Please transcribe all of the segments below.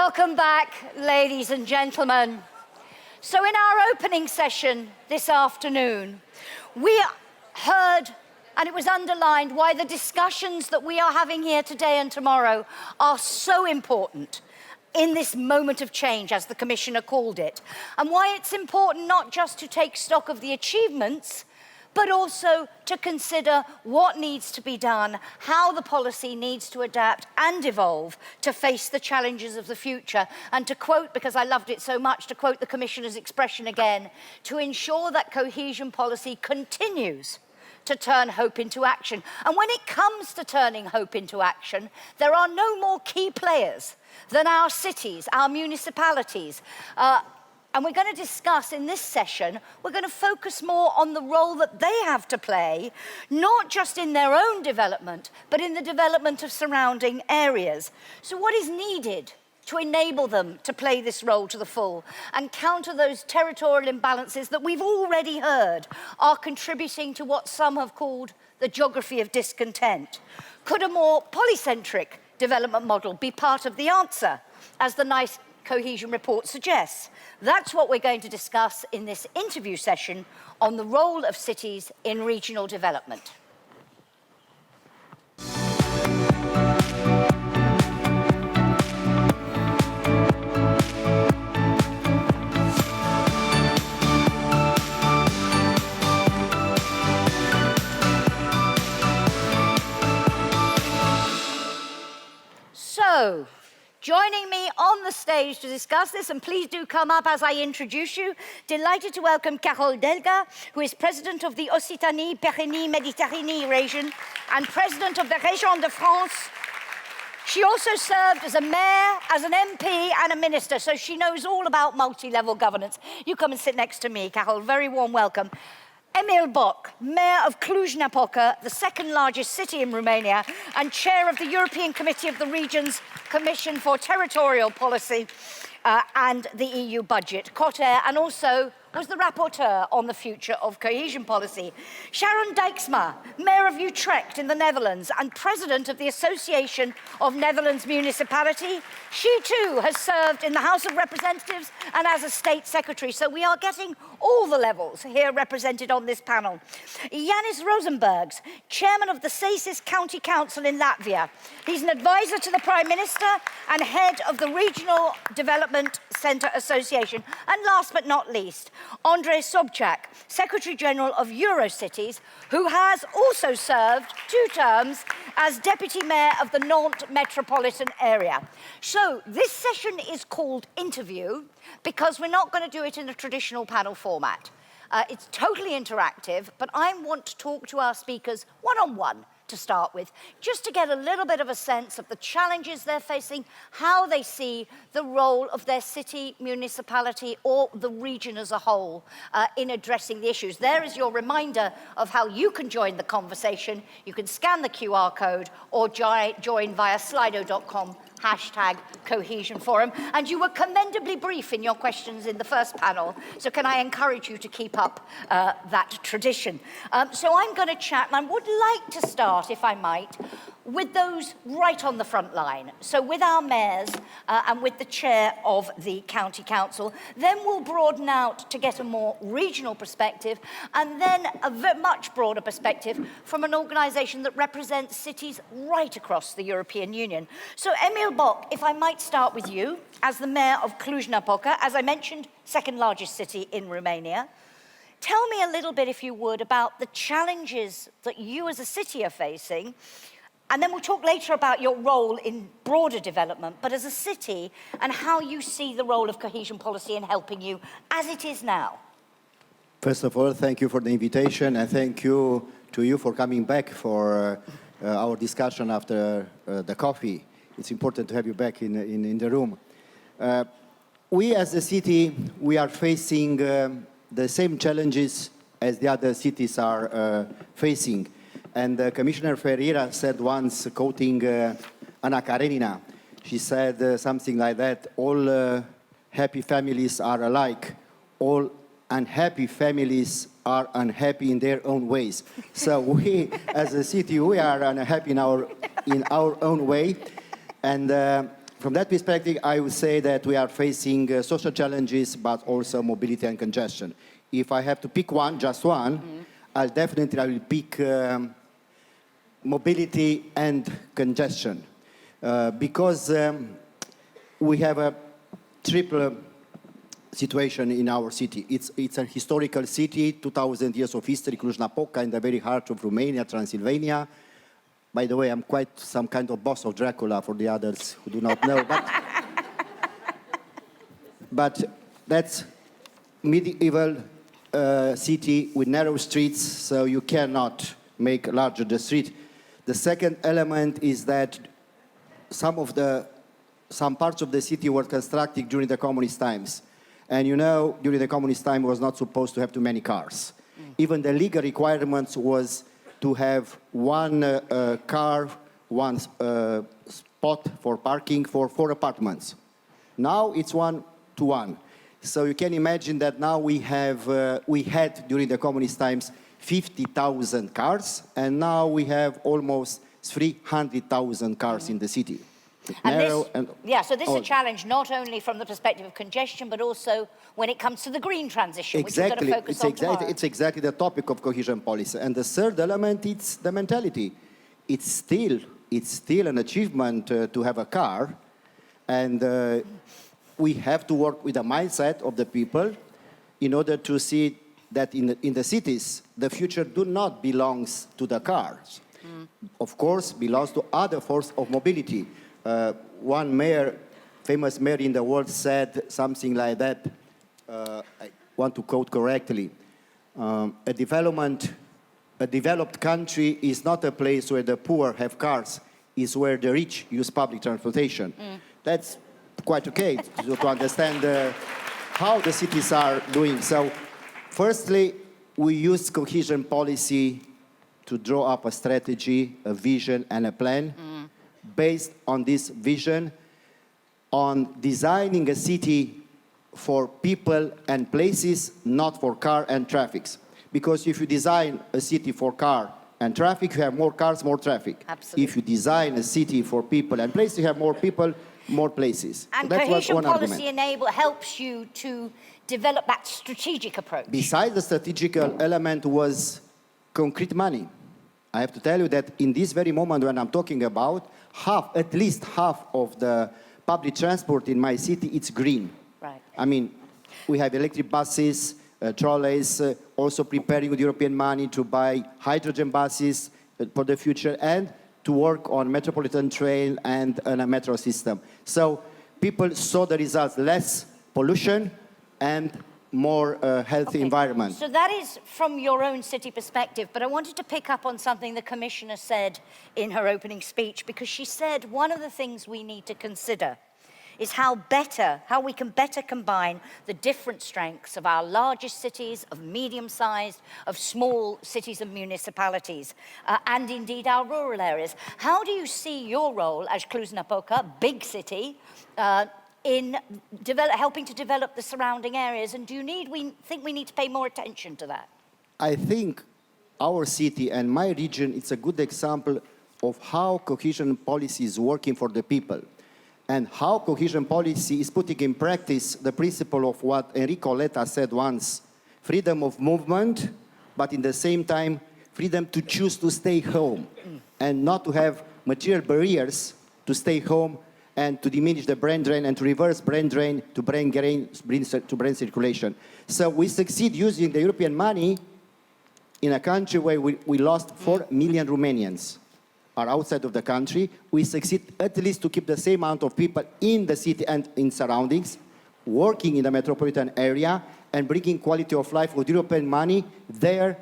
Welcome back, ladies and gentlemen. So in our opening session this afternoon, we heard, and it was underlined, why the discussions that we are having here today and tomorrow are so important in this moment of change, as the Commissioner called it, and why it's important not just to take stock of the achievements, but also to consider what needs to be done, how the policy needs to adapt and evolve to face the challenges of the future. And to quote, because I loved it so much, to quote the Commissioner's expression again, to ensure that cohesion policy continues to turn hope into action. And when it comes to turning hope into action, there are no more key players than our cities, our municipalities, and we're going to discuss in this session, we're going to focus more on the role that they have to play, not just in their own development, but in the development of surrounding areas. So what is needed to enable them to play this role to the full and counter those territorial imbalances that we've already heard are contributing to what some have called the geography of discontent? Could a more polycentric development model be part of the answer, as the NICE Cohesion Report suggests? That's what we're going to discuss in this interview session on the role of cities in regional development. So, joining me on the stage to discuss this, and please do come up as I introduce you, delighted to welcome Carole Delga, who is President of the Occitanie-Pyrénées-Méditerranée region and President of the Région de France. She also served as a mayor, as an MP and a minister, so she knows all about multi-level governance. You come and sit next to me, Carole, very warm welcome. Emil Boc, Mayor of Cluj-Napoca, the second largest city in Romania, and Chair of the European Committee of the Regions Commission for Territorial Policy and the EU budget, COTER, and also was the rapporteur on the future of cohesion policy. Sharon Dijksma, Mayor of Utrecht in the Netherlands and President of the Association of Netherlands Municipality. She too has served in the House of Representatives and as a State Secretary, so we are getting all the levels here represented on this panel. Yanis Rosenbergs, Chairman of the Cēsis County Council in Latvia. He's an advisor to the Prime Minister and head of the Regional Development Centre Association. And last but not least, Andrei Sobchak, Secretary-General of Eurocities, who has also served 2 terms as Deputy Mayor of the Nantes metropolitan area. So this session is called Interview because we're not going to do it in a traditional panel format. It's totally interactive, but I want to talk to our speakers one-on-one to start with, just to get a little bit of a sense of the challenges they're facing, how they see the role of their city, municipality, or the region as a whole in addressing the issues. There is your reminder of how you can join the conversation. You can scan the QR code or join via slido.com #Cohesion Forum. And you were commendably brief in your questions in the first panel, so can I encourage you to keep up that tradition? So I'm going to chat, and I would like to start, if I might, with those right on the front line. So with our mayors and with the chair of the county council, then we'll broaden out to get a more regional perspective, and then a much broader perspective from an organisation that represents cities right across the European Union. So Emil Boc, if I might start with you, as the mayor of Cluj-Napoca, as I mentioned, second largest city in Romania. Tell me a little bit, if you would, about the challenges that you as a city are facing. And then we'll talk later about your role in broader development, but as a city, and how you see the role of cohesion policy in helping you as it is now. First of all, thank you for the invitation, and thank you to you for coming back for our discussion after the coffee. It's important to have you back in the room. We as a city, we are facing the same challenges as the other cities are facing. And Commissioner Ferreira said once, quoting Anna Karenina, she said something like that, all happy families are alike, all unhappy families are unhappy in their own ways. So we, as a city, we are unhappy in our own way. And from that perspective, I would say that we are facing social challenges, but also mobility and congestion. If I have to pick one, just one, I will pick mobility and congestion. Because we have a triple situation in our city. It's a historical city, 2,000 years of history, Cluj-Napoca, in the very heart of Romania, Transylvania. By the way, I'm quite some kind of boss of Dracula for the others who do not know. But that's medieval city with narrow streets, so you cannot make larger the street. The second element is that some parts of the city were constructed during the communist times. And you know, during the communist time, it was not supposed to have too many cars. Even the legal requirements was to have one car, one spot for parking for 4 apartments. Now it's 1-to-1. So you can imagine that now we had during the communist times 50,000 cars, and now we have almost 300,000 cars in the city. So this is a challenge not only from the perspective of congestion, but also when it comes to the green transition, which we've got to focus on tomorrow. It's exactly the topic of cohesion policy. And the third element, it's the mentality. It's still an achievement to have a car, and we have to work with the mindset of the people in order to see that in the cities, the future do not belongs to the cars. Of course, belongs to other forms of mobility. One famous mayor in the world said something like that, I want to quote correctly, a developed country is not a place where the poor have cars, it's where the rich use public transportation. That's quite okay to understand how the cities are doing. So, firstly, we use cohesion policy to draw up a strategy, a vision, and a plan. Based on this vision, on designing a city for people and places, not for car and traffic. Because if you design a city for car and traffic, you have more cars, more traffic. Absolutely. If you design a city for people and places, you have more people, more places. And so cohesion policy helps you to develop that strategic approach. Besides the strategical element was concrete money. I have to tell you that in this very moment when I'm talking about, at least half of the public transport in my city, it's green. Right. I mean, we have electric buses, trolleys, also preparing with European money to buy hydrogen buses for the future and to work on metropolitan train and on a metro system. So people saw the results, less pollution and more healthy environment. So that is from your own city perspective, but I wanted to pick up on something the Commissioner said in her opening speech, because she said one of the things we need to consider is how we can better combine the different strengths of our largest cities, of medium-sized, of small cities and municipalities, and indeed our rural areas. How do you see your role as Cluj-Napoca, big city, in helping to develop the surrounding areas, and we think we need to pay more attention to that? I think our city and my region, it's a good example of how cohesion policy is working for the people, and how cohesion policy is putting in practice the principle of what Enrico Letta said once, freedom of movement, but in the same time, freedom to choose to stay home, and not to have material barriers to stay home and to diminish the brain drain and to reverse brain drain to brain circulation. So we succeed using the European money in a country where we lost 4 million Romanians are outside of the country. We succeed at least to keep the same amount of people in the city and in surroundings, working in the metropolitan area and bringing quality of life with European money there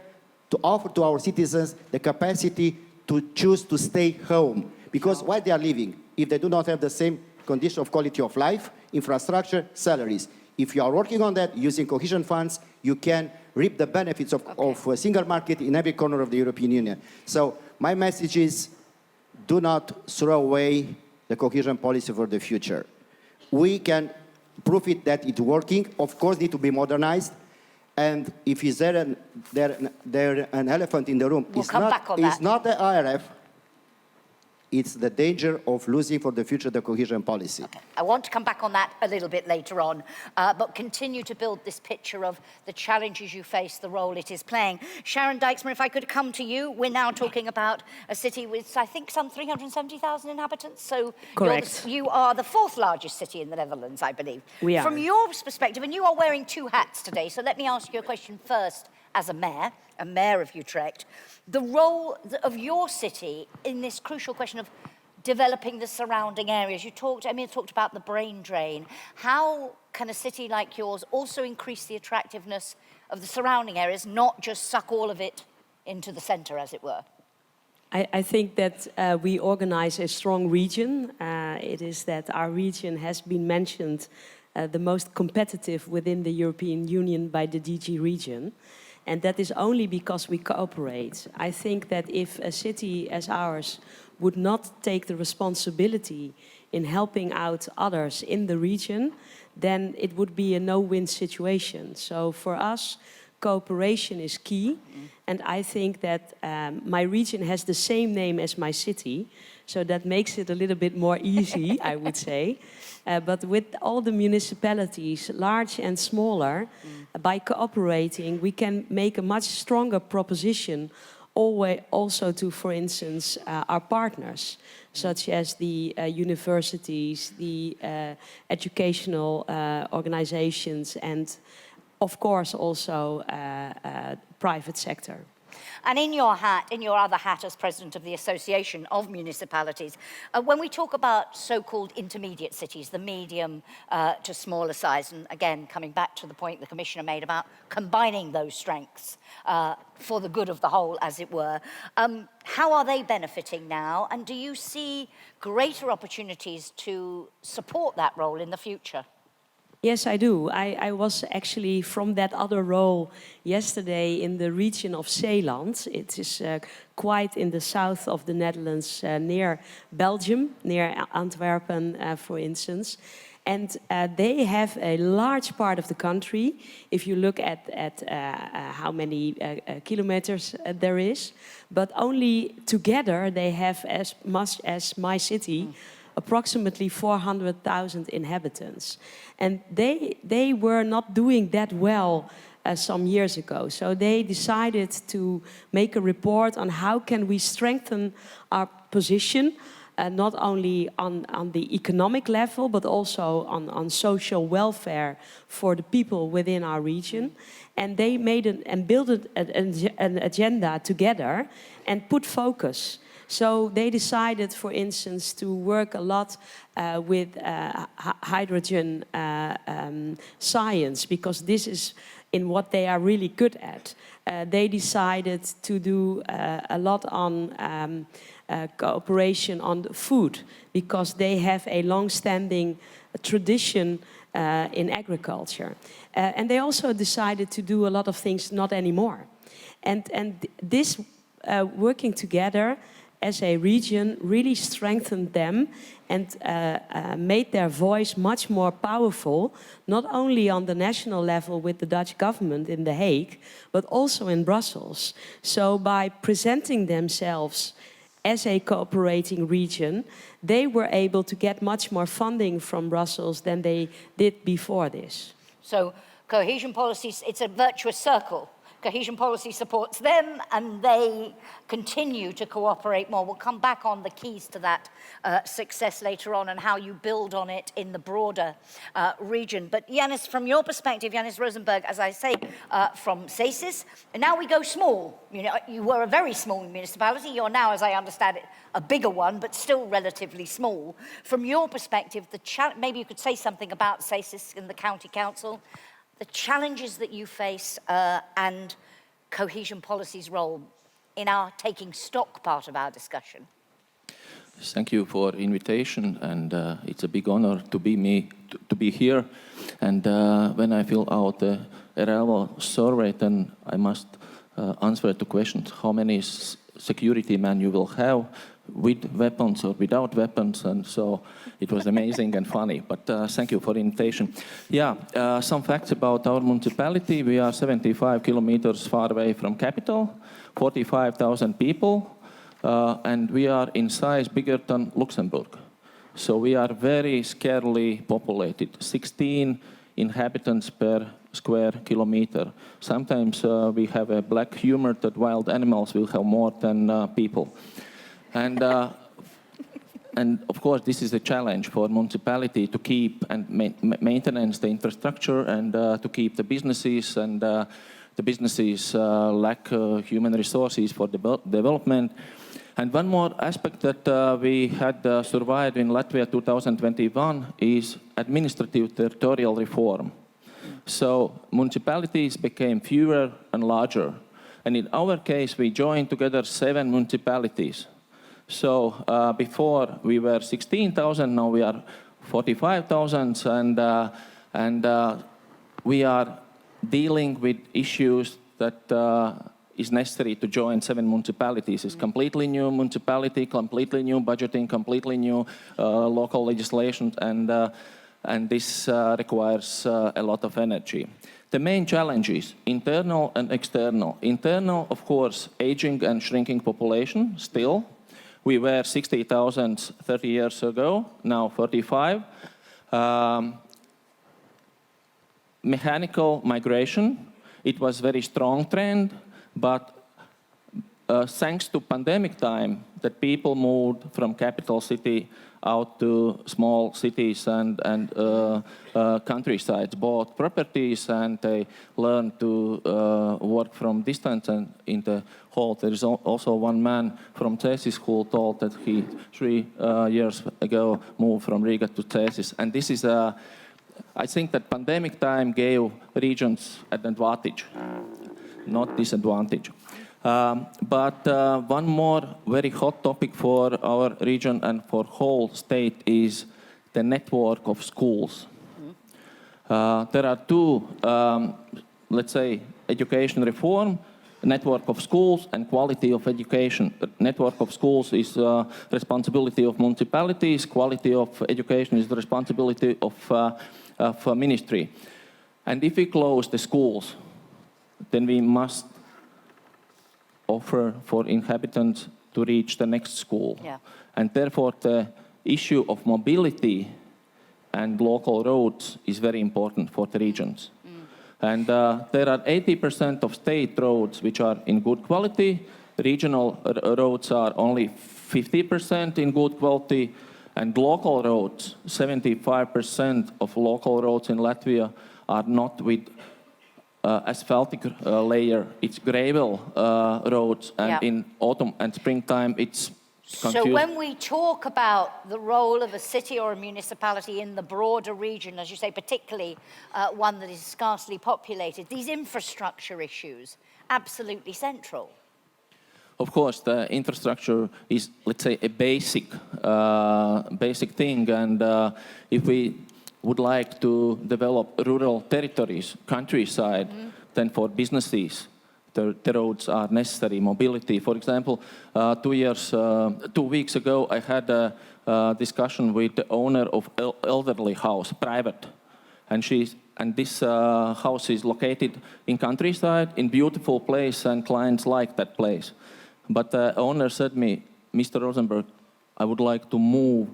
to offer to our citizens the capacity to choose to stay home. Because while they are living, if they do not have the same condition of quality of life, infrastructure, salaries, if you are working on that using cohesion funds, you can reap the benefits of a single market in every corner of the European Union. So my message is, do not throw away the cohesion policy for the future. We can prove it that it's working. Of course, need to be modernized. And if is there an elephant in the room, We'll come back on that. It's not the IRF. It's the danger of losing for the future the cohesion policy. Okay. I want to come back on that a little bit later on, but continue to build this picture of the challenges you face, the role it is playing. Sharon Dijksma, if I could come to you, we're now talking about a city with, I think, some 370,000 inhabitants. So correct. You are the fourth largest city in the Netherlands, I believe. We are. From your perspective, and you are wearing two hats today, so let me ask you a question first as a mayor of Utrecht, the role of your city in this crucial question of developing the surrounding areas. You talked, Emil talked about the brain drain. How can a city like yours also increase the attractiveness of the surrounding areas, not just suck all of it into the center, as it were? I think that we organize a strong region. It is that our region has been mentioned the most competitive within the European Union by the DG region. And that is only because we cooperate. I think that if a city as ours would not take the responsibility in helping out others in the region, then it would be a no-win situation. So for us, cooperation is key. And I think that my region has the same name as my city. So that makes it a little bit more easy, I would say. But with all the municipalities, large and smaller, by cooperating, we can make a much stronger proposition also to, for instance, our partners, such as the universities, the educational organizations, and of course also private sector. And in your other hat as president of the Association of Municipalities, when we talk about so-called intermediate cities, the medium to smaller size, and again, coming back to the point the Commissioner made about combining those strengths for the good of the whole, as it were, how are they benefiting now? And do you see greater opportunities to support that role in the future? Yes, I do. I was actually from that other role yesterday in the region of Zeeland. It is quite in the south of the Netherlands, near Belgium, near Antwerpen, for instance. And they have a large part of the country. If you look at how many kilometers there is, but only together they have as much as my city. Approximately 400,000 inhabitants. And they were not doing that well some years ago. So they decided to make a report on how can we strengthen our position, not only on the economic level, but also on social welfare for the people within our region. And they made and built an agenda together and put focus. So they decided, for instance, to work a lot with hydrogen science, because this is in what they are really good at. They decided to do a lot on cooperation on food, because they have a long-standing tradition in agriculture. And they also decided to do a lot of things not anymore. And this working together as a region really strengthened them and made their voice much more powerful, not only on the national level with the Dutch government in The Hague, but also in Brussels. So by presenting themselves as a cooperating region, they were able to get much more funding from Brussels than they did before this. So cohesion policies, it's a virtuous circle. Cohesion policy supports them and they continue to cooperate more. We'll come back on the keys to that success later on and how you build on it in the broader region. But Yanis, from your perspective, Yanis Rosenberg, as I say, from CESIS, and now we go small. You know, you were a very small municipality. You're now, as I understand it, a bigger one, but still relatively small. From your perspective, maybe you could say something about CESIS and the county council, the challenges that you face and cohesion policy's role in our taking stock part of our discussion. Thank you for the invitation, and it's a big honor to be here. And when I fill out the ERALO survey, then I must answer the question: how many security men you will have, with weapons or without weapons? And so it was amazing and funny. But thank you for the invitation. Yeah, some facts about our municipality. We are 75 kilometers far away from capital, 45,000 people. and we are in size bigger than Luxembourg. So we are very scarcely populated, 16 inhabitants per square kilometer. Sometimes we have a black humor that wild animals will have more than people. And of course, this is a challenge for municipality to keep and maintenance the infrastructure and to keep the businesses, and the businesses lack human resources for development. And one more aspect that we had survived in Latvia 2021 is administrative territorial reform. So municipalities became fewer and larger. And in our case, we joined together 7 municipalities. So before we were 16,000, now we are 45,000, and we are dealing with issues that is necessary to join 7 municipalities. It's completely new municipality, completely new budgeting, completely new local legislation, and this requires a lot of energy. The main challenges, internal and external. Internal, of course, aging and shrinking population still. We were 60,000 30 years ago, now 45. Mechanical migration, it was a very strong trend, but thanks to pandemic time, that people moved from capital city out to small cities and countrysides, bought properties, and they learned to work from distance. And in the hall, there is also one man from Cēsis who told that he 3 years ago moved from Riga to Cēsis. And this is I think that pandemic time gave regions an advantage, not disadvantage. But one more very hot topic for our region and for whole state is the network of schools. There are 2, let's say, education reform, network of schools and quality of education. The network of schools is responsibility of municipalities, quality of education is the responsibility of ministry. And if we close the schools, then we must offer for inhabitants to reach the next school. Yeah. And therefore, the issue of mobility and local roads is very important for the regions. And there are 80% of state roads which are in good quality. Regional roads are only 50% in good quality. And local roads, 75% of local roads in Latvia are not with asphaltic layer. It's gravel roads, and in autumn and springtime it's confused. So when we talk about the role of a city or a municipality in the broader region, as you say, particularly one that is scarcely populated, these infrastructure issues, absolutely central. Of course, the infrastructure is, let's say, a basic thing, and if we would like to develop rural territories, countryside, then for businesses, the roads are necessary, mobility. For example, 2 weeks ago, I had a discussion with the owner of elderly house, private, and this house is located in countryside, in beautiful place, and clients like that place. But the owner said to me, Mr. Rosenberg, I would like to move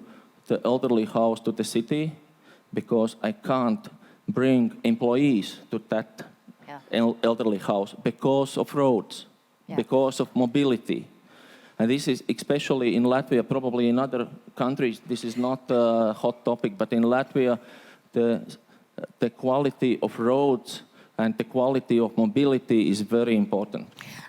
the elderly house to the city because I can't bring employees to that elderly house because of roads, because of mobility. And this is especially in Latvia, probably in other countries, this is not a hot topic, but in Latvia, the quality of roads and the quality of mobility is very important.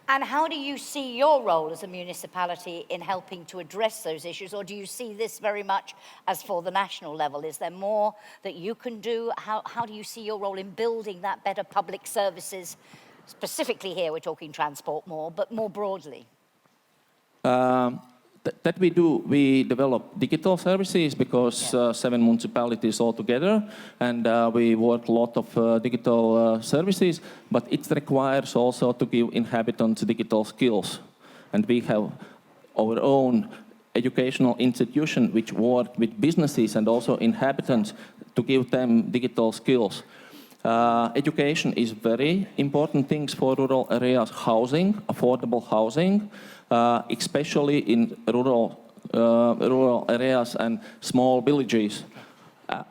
And how do you see your role as a municipality in helping to address those issues? Or do you see this very much as for the national level? Is there more that you can do? How do you see your role in building that better public services? Specifically here, we're talking transport more, but more broadly. That we do, we develop digital services because 7 municipalities all together, and we work a lot of digital services, but it requires also to give inhabitants digital skills. And we have our own educational institution which work with businesses and also inhabitants to give them digital skills. Education is very important things for rural areas. Housing, affordable housing, especially in rural areas and small villages.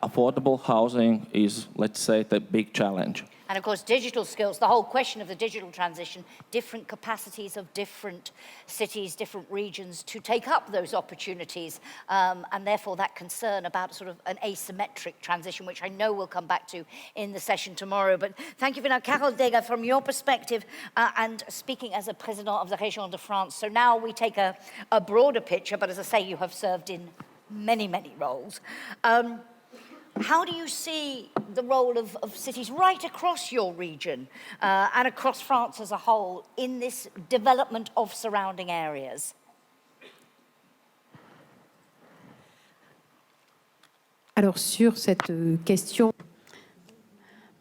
Affordable housing is, let's say, the big challenge. And of course, digital skills, the whole question of the digital transition, different capacities of different cities, different regions to take up those opportunities, and therefore that concern about sort of an asymmetric transition, which I know we'll come back to in the session tomorrow. But thank you for now, Carole Delga, from your perspective, and speaking as a president of the Région de France. So now we take a broader picture, but as I say, you have served in many, many roles. How do you see the role of cities right across your region and across France as a whole in this development of surrounding areas? Alors sur cette question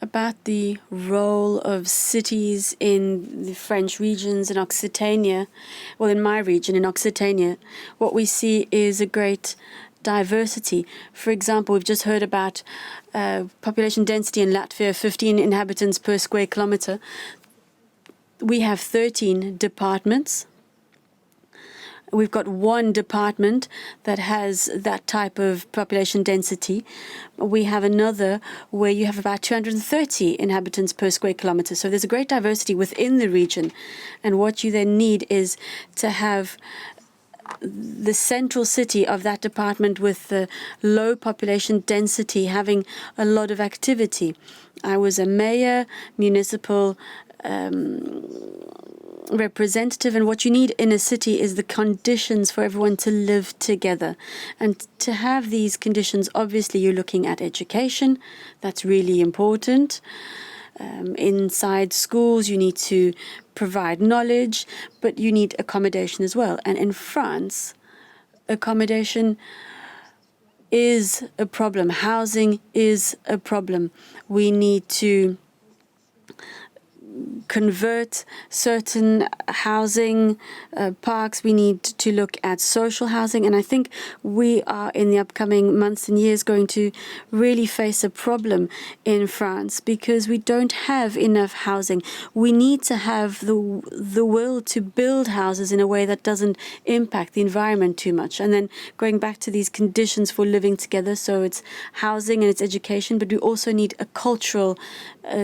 about the role of cities in the French regions in Occitania, well, in my region, in Occitania, what we see is a great diversity. For example, we've just heard about population density in Latvia, 15 inhabitants per square kilometer. We have 13 departments. We've got one department that has that type of population density. We have another where you have about 230 inhabitants per square kilometer. So there's a great diversity within the region. And what you then need is to have the central city of that department with the low population density having a lot of activity. I was a mayor, municipal representative, and what you need in a city is the conditions for everyone to live together. And to have these conditions, obviously you're looking at education. That's really important. Inside schools, you need to provide knowledge, but you need accommodation as well. And in France, accommodation is a problem. Housing is a problem. We need to convert certain housing parks. We need to look at social housing. And I think we are, in the upcoming months and years, going to really face a problem in France because we don't have enough housing. We need to have the will to build houses in a way that doesn't impact the environment too much. And then going back to these conditions for living together, so it's housing and it's education, but we also need a cultural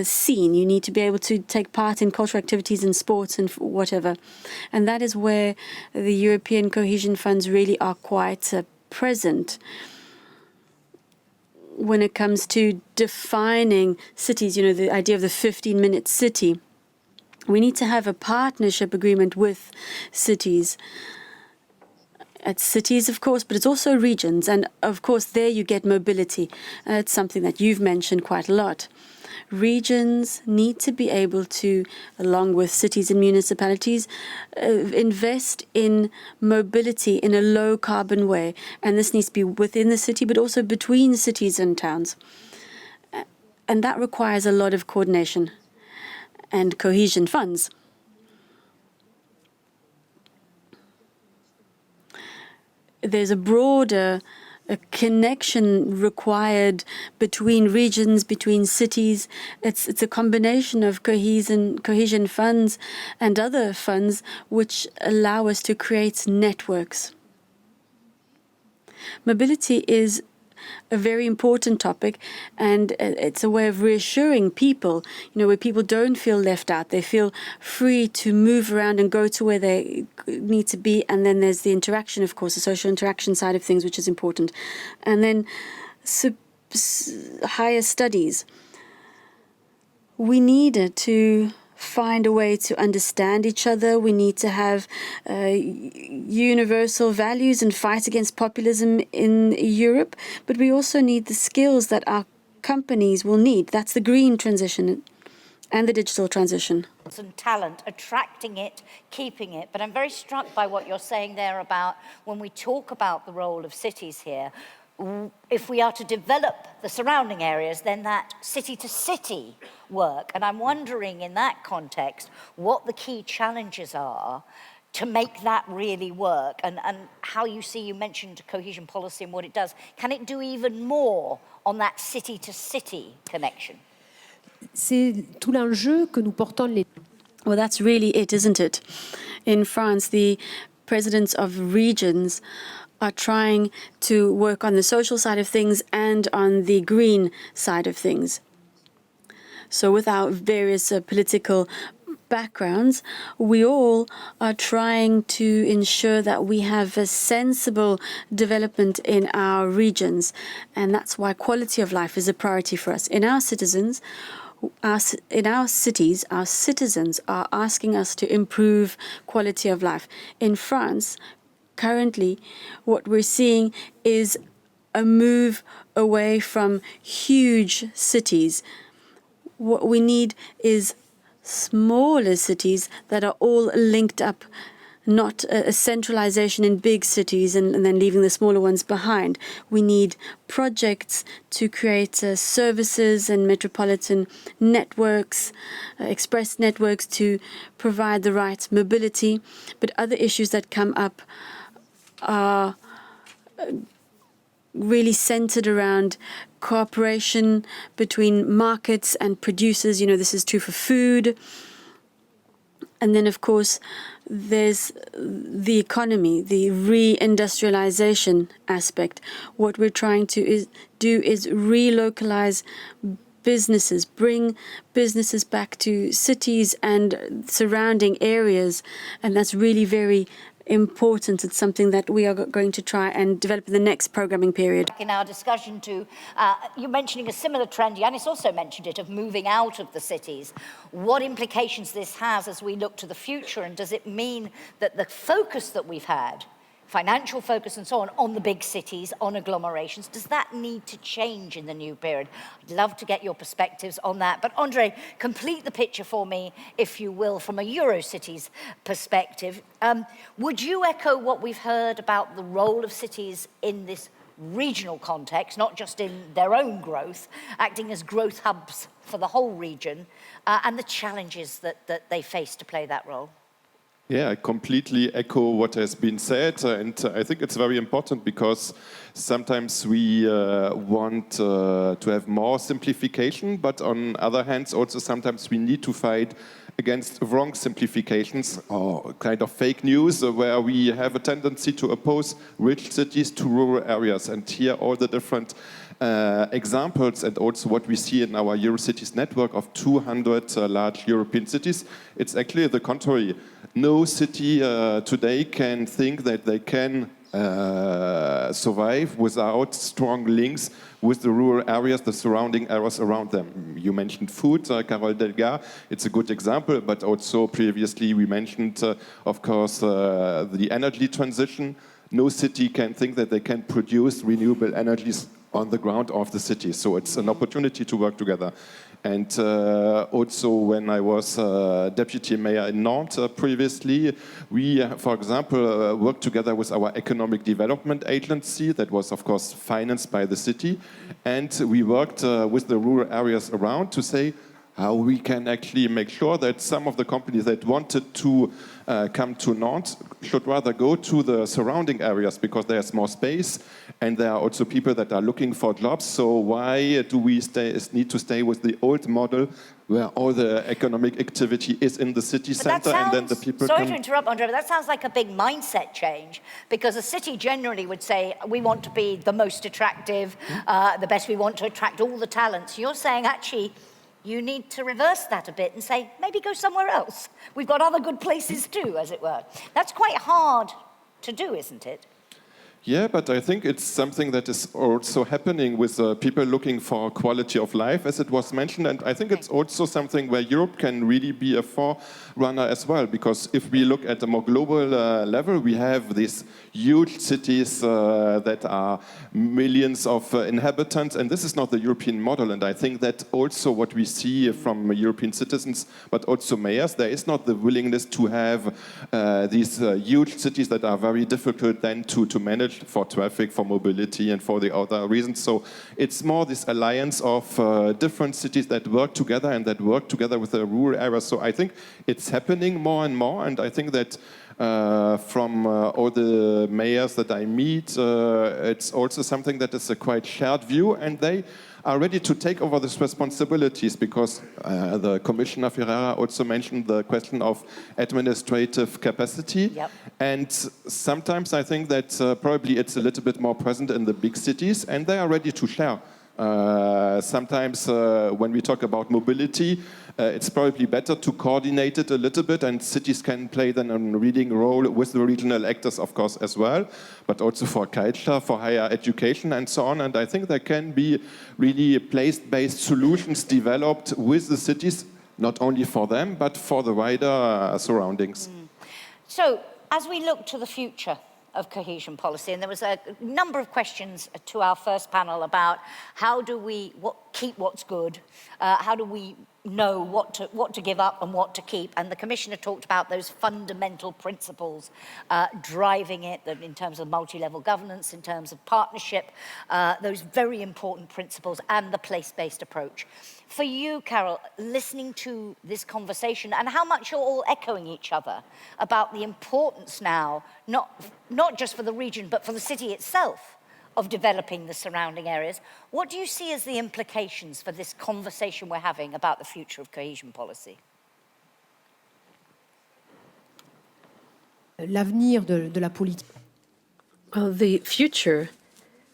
scene. You need to be able to take part in cultural activities and sports and whatever. And that is where the European cohesion funds really are quite present when it comes to defining cities. You know, the idea of the 15-minute city. We need to have a partnership agreement with cities. It's cities, of course, but it's also regions. And, of course, there you get mobility. It's something that you've mentioned quite a lot. Regions need to be able to, along with cities and municipalities, invest in mobility in a low-carbon way. And this needs to be within the city, but also between cities and towns. And that requires a lot of coordination and cohesion funds. There's a broader connection required between regions, between cities. It's a combination of cohesion funds and other funds which allow us to create networks. Mobility is a very important topic, and it's a way of reassuring people, you know, where people don't feel left out. They feel free to move around and go to where they need to be. And then there's the interaction, of course, the social interaction side of things, which is important. And then higher studies. We needed to find a way to understand each other. We need to have universal values and fight against populism in Europe. But we also need the skills that our companies will need. That's the green transition and the digital transition. And talent, attracting it, keeping it. But I'm very struck by what you're saying there about when we talk about the role of cities here. If we are to develop the surrounding areas, then that city-to-city work. And I'm wondering in that context what the key challenges are to make that really work, and how you see, you mentioned cohesion policy and what it does. Can it do even more on that city-to-city connection? c'est tout l'enjeu que nous portons les... Well, that's really it, isn't it? In France, the presidents of regions are trying to work on the social side of things and on the green side of things. So with our various political backgrounds, we all are trying to ensure that we have a sensible development in our regions. And that's why quality of life is a priority for us. In our cities, our citizens are asking us to improve quality of life. In France, currently, what we're seeing is a move away from huge cities. What we need is smaller cities that are all linked up, not a centralization in big cities and then leaving the smaller ones behind. We need projects to create services and metropolitan networks, express networks to provide the right mobility. But other issues that come up are really centered around cooperation between markets and producers. You know, this is true for food. And then, of course, there's the economy, the re-industrialization aspect. What we're trying to do is relocalize businesses, bring businesses back to cities and surrounding areas. And that's really very important. It's something that we are going to try and develop in the next programming period. In our discussion too, you're mentioning a similar trend, Yanis also mentioned it, of moving out of the cities. What implications this has as we look to the future, and does it mean that the focus that we've had, financial focus and so on the big cities, on agglomerations, does that need to change in the new period? I'd love to get your perspectives on that. But Andre, complete the picture for me, if you will, from a Eurocities perspective. Would you echo what we've heard about the role of cities in this regional context, not just in their own growth, acting as growth hubs for the whole region, and the challenges that they face to play that role? Yeah, I completely echo what has been said, and I think it's very important because sometimes we want to have more simplification, but on other hands also sometimes we need to fight against wrong simplifications or kind of fake news where we have a tendency to oppose rich cities to rural areas. And here all the different examples and also what we see in our Eurocities network of 200 large European cities, it's actually the contrary. No city today can think that they can survive without strong links with the rural areas, the surrounding areas around them. You mentioned food, Carole Delga, it's a good example, but also previously we mentioned, of course, the energy transition. No city can think that they can produce renewable energies on the ground of the city. So it's an opportunity to work together. And also when I was deputy mayor in Nantes previously, we, for example, worked together with our economic development agency that was, of course, financed by the city. And we worked with the rural areas around to say how we can actually make sure that some of the companies that wanted to come to Nantes should rather go to the surrounding areas because there's more space and there are also people that are looking for jobs. So why do we need to stay with the old model where all the economic activity is in the city center and then the people Sorry to interrupt, Andre, but that sounds like a big mindset change because a city generally would say, we want to be the most attractive, the best, we want to attract all the talents. You're saying, actually, you need to reverse that a bit and say, maybe go somewhere else. We've got other good places too, as it were. That's quite hard to do, isn't it? Yeah, but I think it's something that is also happening with people looking for quality of life, as it was mentioned. And I think it's also something where Europe can really be a forerunner as well. Because if we look at a more global level, we have these huge cities that are millions of inhabitants. And this is not the European model. And I think that also what we see from European citizens, but also mayors, there is not the willingness to have these huge cities that are very difficult then to manage for traffic, for mobility, and for the other reasons. So it's more this alliance of different cities that work together and that work together with the rural areas. So I think it's happening more and more, and I think that from all the mayors that I meet, it's also something that is a quite shared view, and they are ready to take over these responsibilities, because the Commissioner Ferreira also mentioned the question of administrative capacity. Yep. And sometimes I think that probably it's a little bit more present in the big cities, and they are ready to share. Sometimes when we talk about mobility, it's probably better to coordinate it a little bit, and cities can play then a leading role with the regional actors, of course, as well, but also for culture, for higher education, and so on. And I think there can be really place-based solutions developed with the cities, not only for them, but for the wider surroundings. So, as we look to the future of cohesion policy, and there was a number of questions to our first panel about how do we keep what's good, how do we know what to give up and what to keep, and the Commissioner talked about those fundamental principles driving it in terms of multi-level governance, in terms of partnership, those very important principles, and the place-based approach. For you, Carol, listening to this conversation and how much you're all echoing each other about the importance now, not just for the region, but for the city itself, of developing the surrounding areas, what do you see as the implications for this conversation we're having about the future of cohesion policy? L'avenir de la politique. Well, the future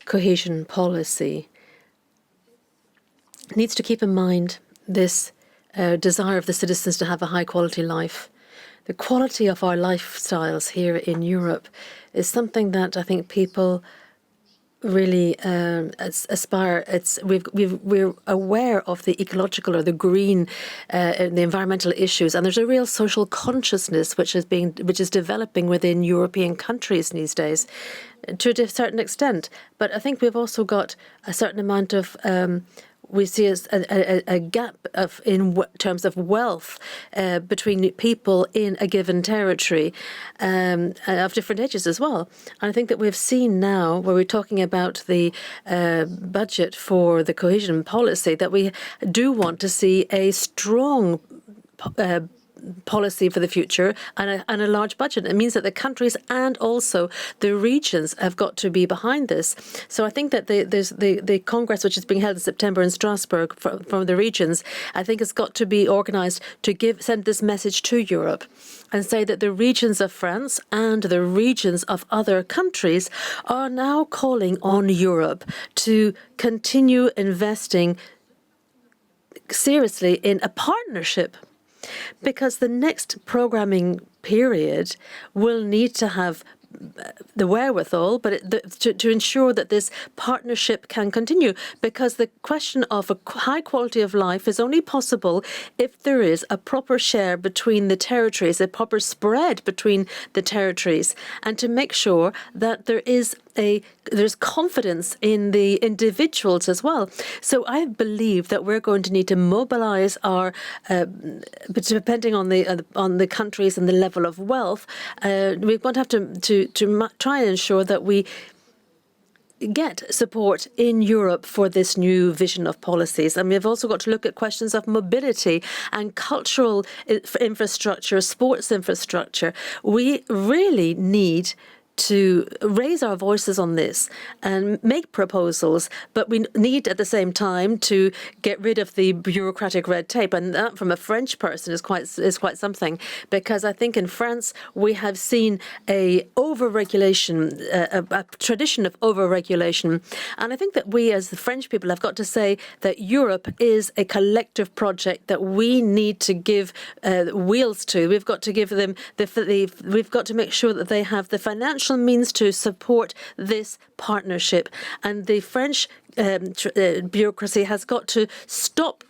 cohesion policy needs to keep in mind this desire of the citizens to have a high-quality life. The quality of our lifestyles here in Europe is something that I think people really aspire. We're aware of the ecological or the green, the environmental issues, and there's a real social consciousness which is developing within European countries these days, to a certain extent. But I think we've also got a certain amount of we see a gap in terms of wealth between people in a given territory of different ages as well. And I think that we've seen now, where we're talking about the budget for the cohesion policy, that we do want to see a strong policy for the future and a large budget. It means that the countries and also the regions have got to be behind this. So I think that there's the Congress, which is being held in September in Strasbourg from the regions, I think it's got to be organized to send this message to Europe and say that the regions of France and the regions of other countries are now calling on Europe to continue investing seriously in a partnership, because the next programming period will need to have the wherewithal, but to ensure that this partnership can continue, because the question of a high quality of life is only possible if there is a proper share between the territories, a proper spread between the territories, and to make sure that there's confidence in the individuals as well. So I believe that we're going to need to mobilize our, depending on the countries and the level of wealth, we're going to have to try and ensure that we get support in Europe for this new vision of policies. And we've also got to look at questions of mobility and cultural infrastructure, sports infrastructure. We really need to raise our voices on this and make proposals, but we need at the same time to get rid of the bureaucratic red tape, and that from a French person is quite something, because I think in France we have seen a tradition of over-regulation, and I think that we as the French people have got to say that Europe is a collective project that we need to give wheels to. We've got to give them we've got to make sure that they have the financial means to support this partnership, and the French bureaucracy has got to stop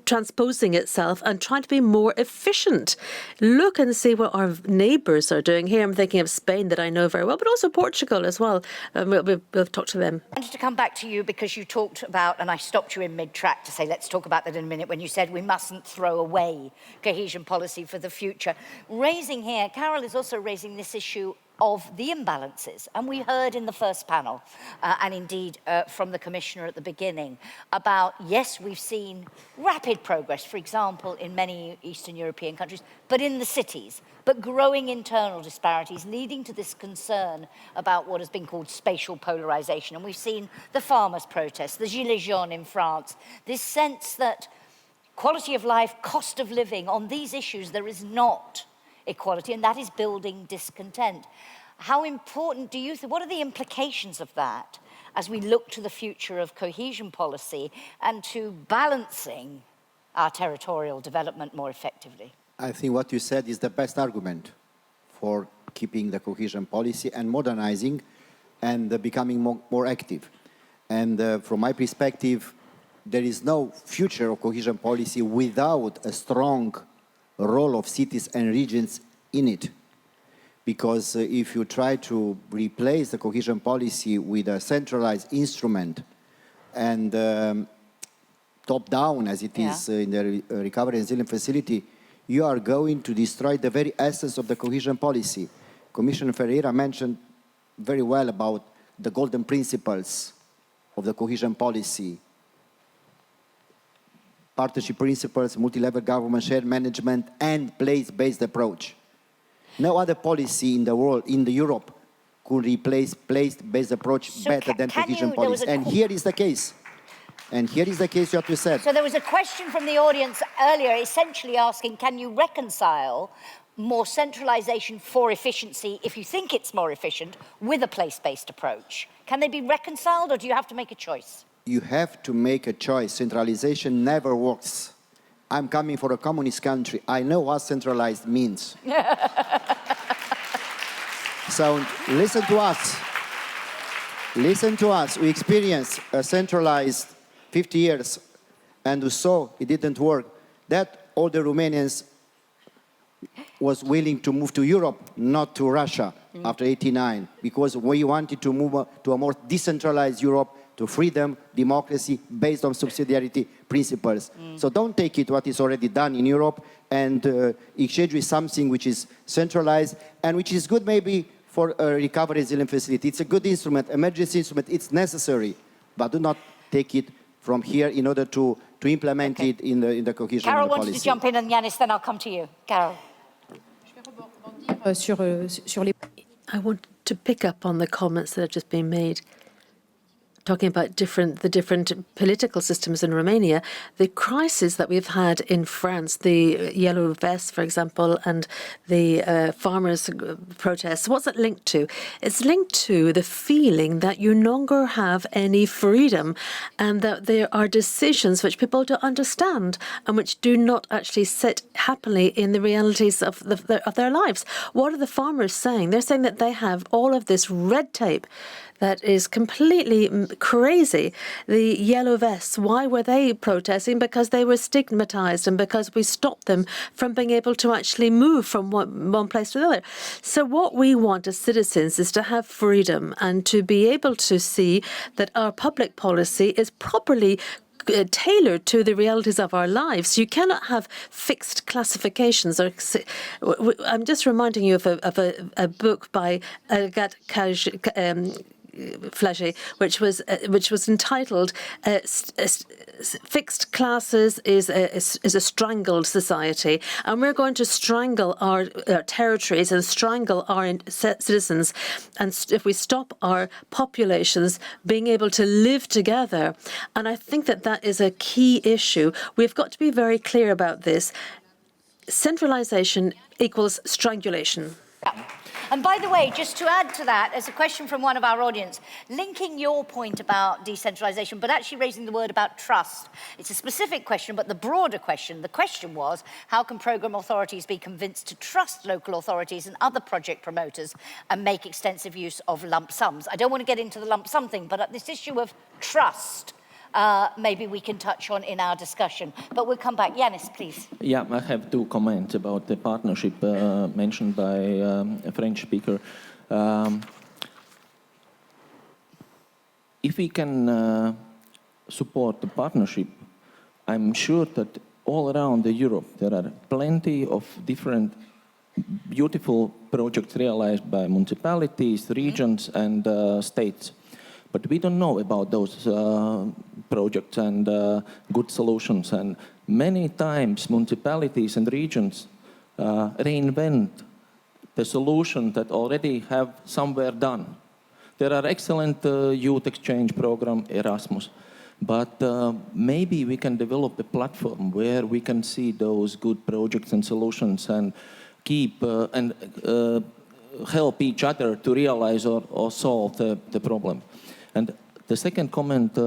transposing itself and trying to be more efficient. Look and see what our neighbours are doing here. I'm thinking of Spain, that I know very well, but also Portugal as well. We'll talk to them. I wanted to come back to you because you talked about, and I stopped you in mid-track to say, let's talk about that in a minute, when you said we mustn't throw away cohesion policy for the future. Carol is also raising this issue of the imbalances. And we heard in the first panel, and indeed from the Commissioner at the beginning, about, yes, we've seen rapid progress, for example, in many Eastern European countries, but in the cities, but growing internal disparities leading to this concern about what has been called spatial polarization. And we've seen the farmers' protests, the Gilets jaunes in France, this sense that quality of life, cost of living, on these issues there is not equality, and that is building discontent. How important do you think, what are the implications of that as we look to the future of cohesion policy and to balancing our territorial development more effectively? I think what you said is the best argument for keeping the cohesion policy and modernizing and becoming more active. And from my perspective, there is no future of cohesion policy without a strong role of cities and regions in it. Because if you try to replace the cohesion policy with a centralized instrument and top-down, as it is in the Recovery and Resilience Facility, you are going to destroy the very essence of the cohesion policy. Commissioner Ferreira mentioned very well about the golden principles of the cohesion policy. Partnership principles, multi-level government, shared management, and place-based approach. No other policy in the world, in Europe, could replace place-based approach better than cohesion policy. And here is the case. And here is the case what you said. So there was a question from the audience earlier essentially asking, can you reconcile more centralization for efficiency, if you think it's more efficient, with a place-based approach? Can they be reconciled, or do you have to make a choice? You have to make a choice. Centralization never works. I'm coming from a communist country. I know what centralized means. So listen to us. Listen to us. We experienced a centralized 50 years, and we saw it didn't work. That all the Romanians was willing to move to Europe, not to Russia after '89, because we wanted to move to a more decentralized Europe, to freedom, democracy, based on subsidiarity principles. So don't take it what is already done in Europe and exchange with something which is centralized and which is good maybe for a recovery resilience facility. It's a good instrument, emergency instrument, it's necessary, but do not take it from here in order to implement it in the cohesion Carol policy. wanted to jump in, and Yanis, then I'll come to you. Carol. I want to pick up on the comments that have just been made. Talking about the different political systems in Romania, the crisis that we've had in France, the yellow vests, for example, and the farmers' protests, what's it linked to? It's linked to the feeling that you no longer have any freedom and that there are decisions which people don't understand and which do not actually sit happily in the realities of their lives. What are the farmers saying? They're saying that they have all of this red tape that is completely crazy. The yellow vests, why were they protesting? Because they were stigmatized and because we stopped them from being able to actually move from one place to another. So what we want as citizens is to have freedom and to be able to see that our public policy is properly tailored to the realities of our lives. You cannot have fixed classifications. I'm just reminding you of a book by Agathe Flagey, which was entitled "Fixed Classes is a Strangled Society," and we're going to strangle our territories and strangle our citizens, and if we stop our populations being able to live together. And I think that is a key issue. We've got to be very clear about this. Centralization equals strangulation. Yeah. And by the way, just to add to that, as a question from one of our audience, linking your point about decentralization, but actually raising the word about trust. It's a specific question, but the broader question, the question was, how can programme authorities be convinced to trust local authorities and other project promoters and make extensive use of lump sums? I don't want to get into the lump sum thing, but this issue of trust, maybe we can touch on in our discussion. But we'll come back. Yanis, please. Yeah, I have two comments about the partnership mentioned by a French speaker. If we can support the partnership, I'm sure that all around Europe there are plenty of different beautiful projects realized by municipalities, regions, and states. But we don't know about those projects and good solutions. And many times municipalities and regions reinvent the solution that already have somewhere done. There are excellent youth exchange program, Erasmus, but maybe we can develop a platform where we can see those good projects and solutions and keep and help each other to realize or solve the problem. And the second comment,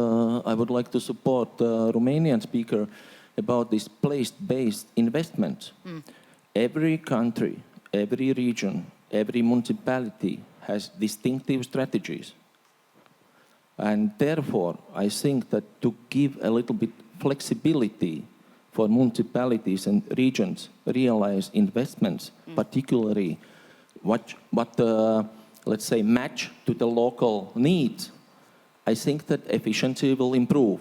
I would like to support the Romanian speaker about this place-based investment. Every country, every region, every municipality has distinctive strategies. And therefore, I think that to give a little bit flexibility for municipalities and regions realize investments, particularly what let's say, match to the local needs, I think that efficiency will improve.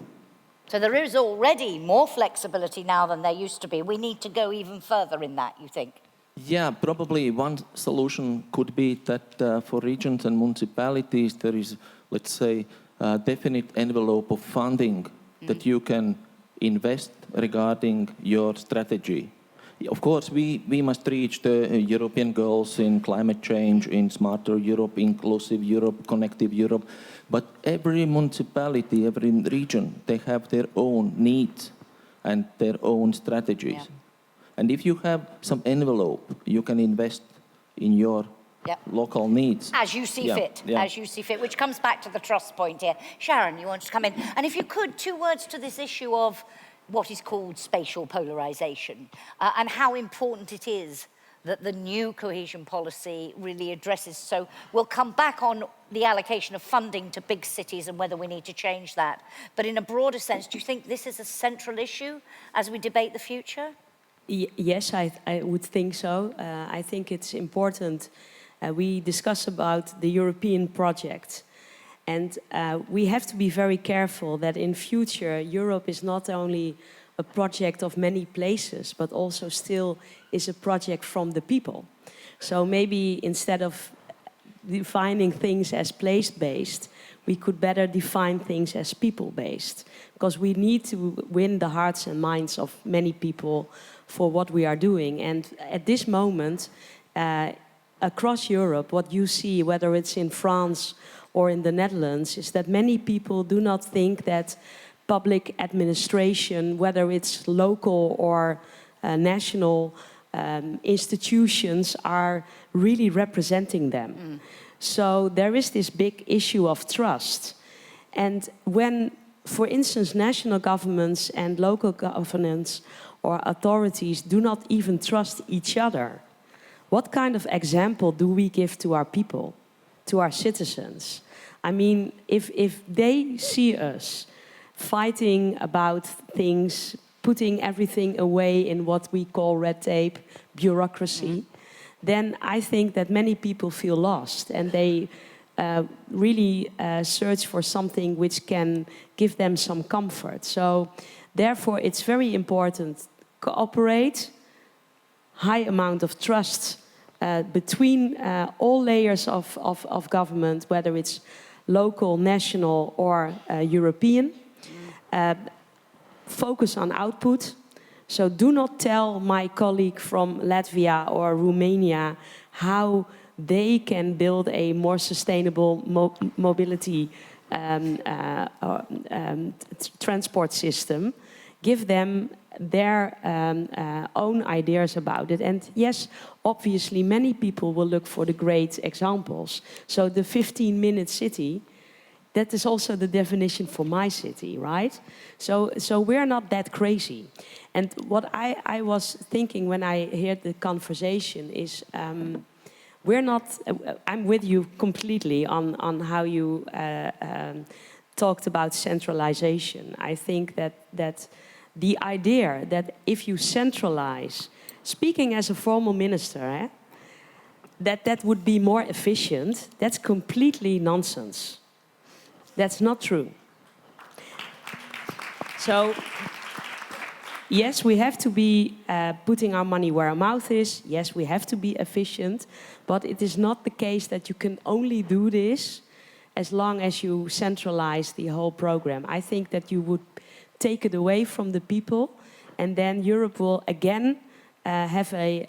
So there is already more flexibility now than there used to be. We need to go even further in that, you think? Yeah, probably one solution could be that for regions and municipalities there is, let's say, a definite envelope of funding that you can invest regarding your strategy. Of course, we must reach the European goals in climate change, in smarter Europe, inclusive Europe, connective Europe. But every municipality, every region, they have their own needs and their own strategies. Yeah. And if you have some envelope, you can invest in your local needs. As you see fit, as you see fit, which comes back to the trust point here. Sharon, you want to come in? And if you could, 2 words to this issue of what is called spatial polarization and how important it is that the new cohesion policy really addresses. So we'll come back on the allocation of funding to big cities and whether we need to change that. But in a broader sense, do you think this is a central issue as we debate the future? Yes, I would think so. I think it's important. We discuss about the European project. And we have to be very careful that in future, Europe is not only a project of many places, but also still is a project from the people. So maybe instead of defining things as place-based, we could better define things as people-based. Because we need to win the hearts and minds of many people for what we are doing. And at this moment, across Europe, what you see, whether it's in France or in the Netherlands, is that many people do not think that public administration, whether it's local or national institutions, are really representing them. So there is this big issue of trust. And when, for instance, national governments and local governments or authorities do not even trust each other, what kind of example do we give to our people, to our citizens? I mean, if they see us fighting about things, putting everything away in what we call red tape, bureaucracy, then I think that many people feel lost and they really search for something which can give them some comfort. So therefore, it's very important cooperate, high amount of trust between all layers of government, whether it's local, national, or European. Focus on output. So do not tell my colleague from Latvia or Romania how they can build a more sustainable mobility transport system. Give them their own ideas about it. And yes, obviously, many people will look for the great examples. So the 15-minute city, that is also the definition for my city, right? So we're not that crazy. And what I was thinking when I heard the conversation is, we're not, I'm with you completely on how you talked about centralization. I think that the idea that if you centralize, speaking as a former minister, that would be more efficient, that's completely nonsense. That's not true. So Yes, we have to be putting our money where our mouth is. Yes, we have to be efficient. But it is not the case that you can only do this as long as you centralize the whole program. I think that you would take it away from the people, and then Europe will again have a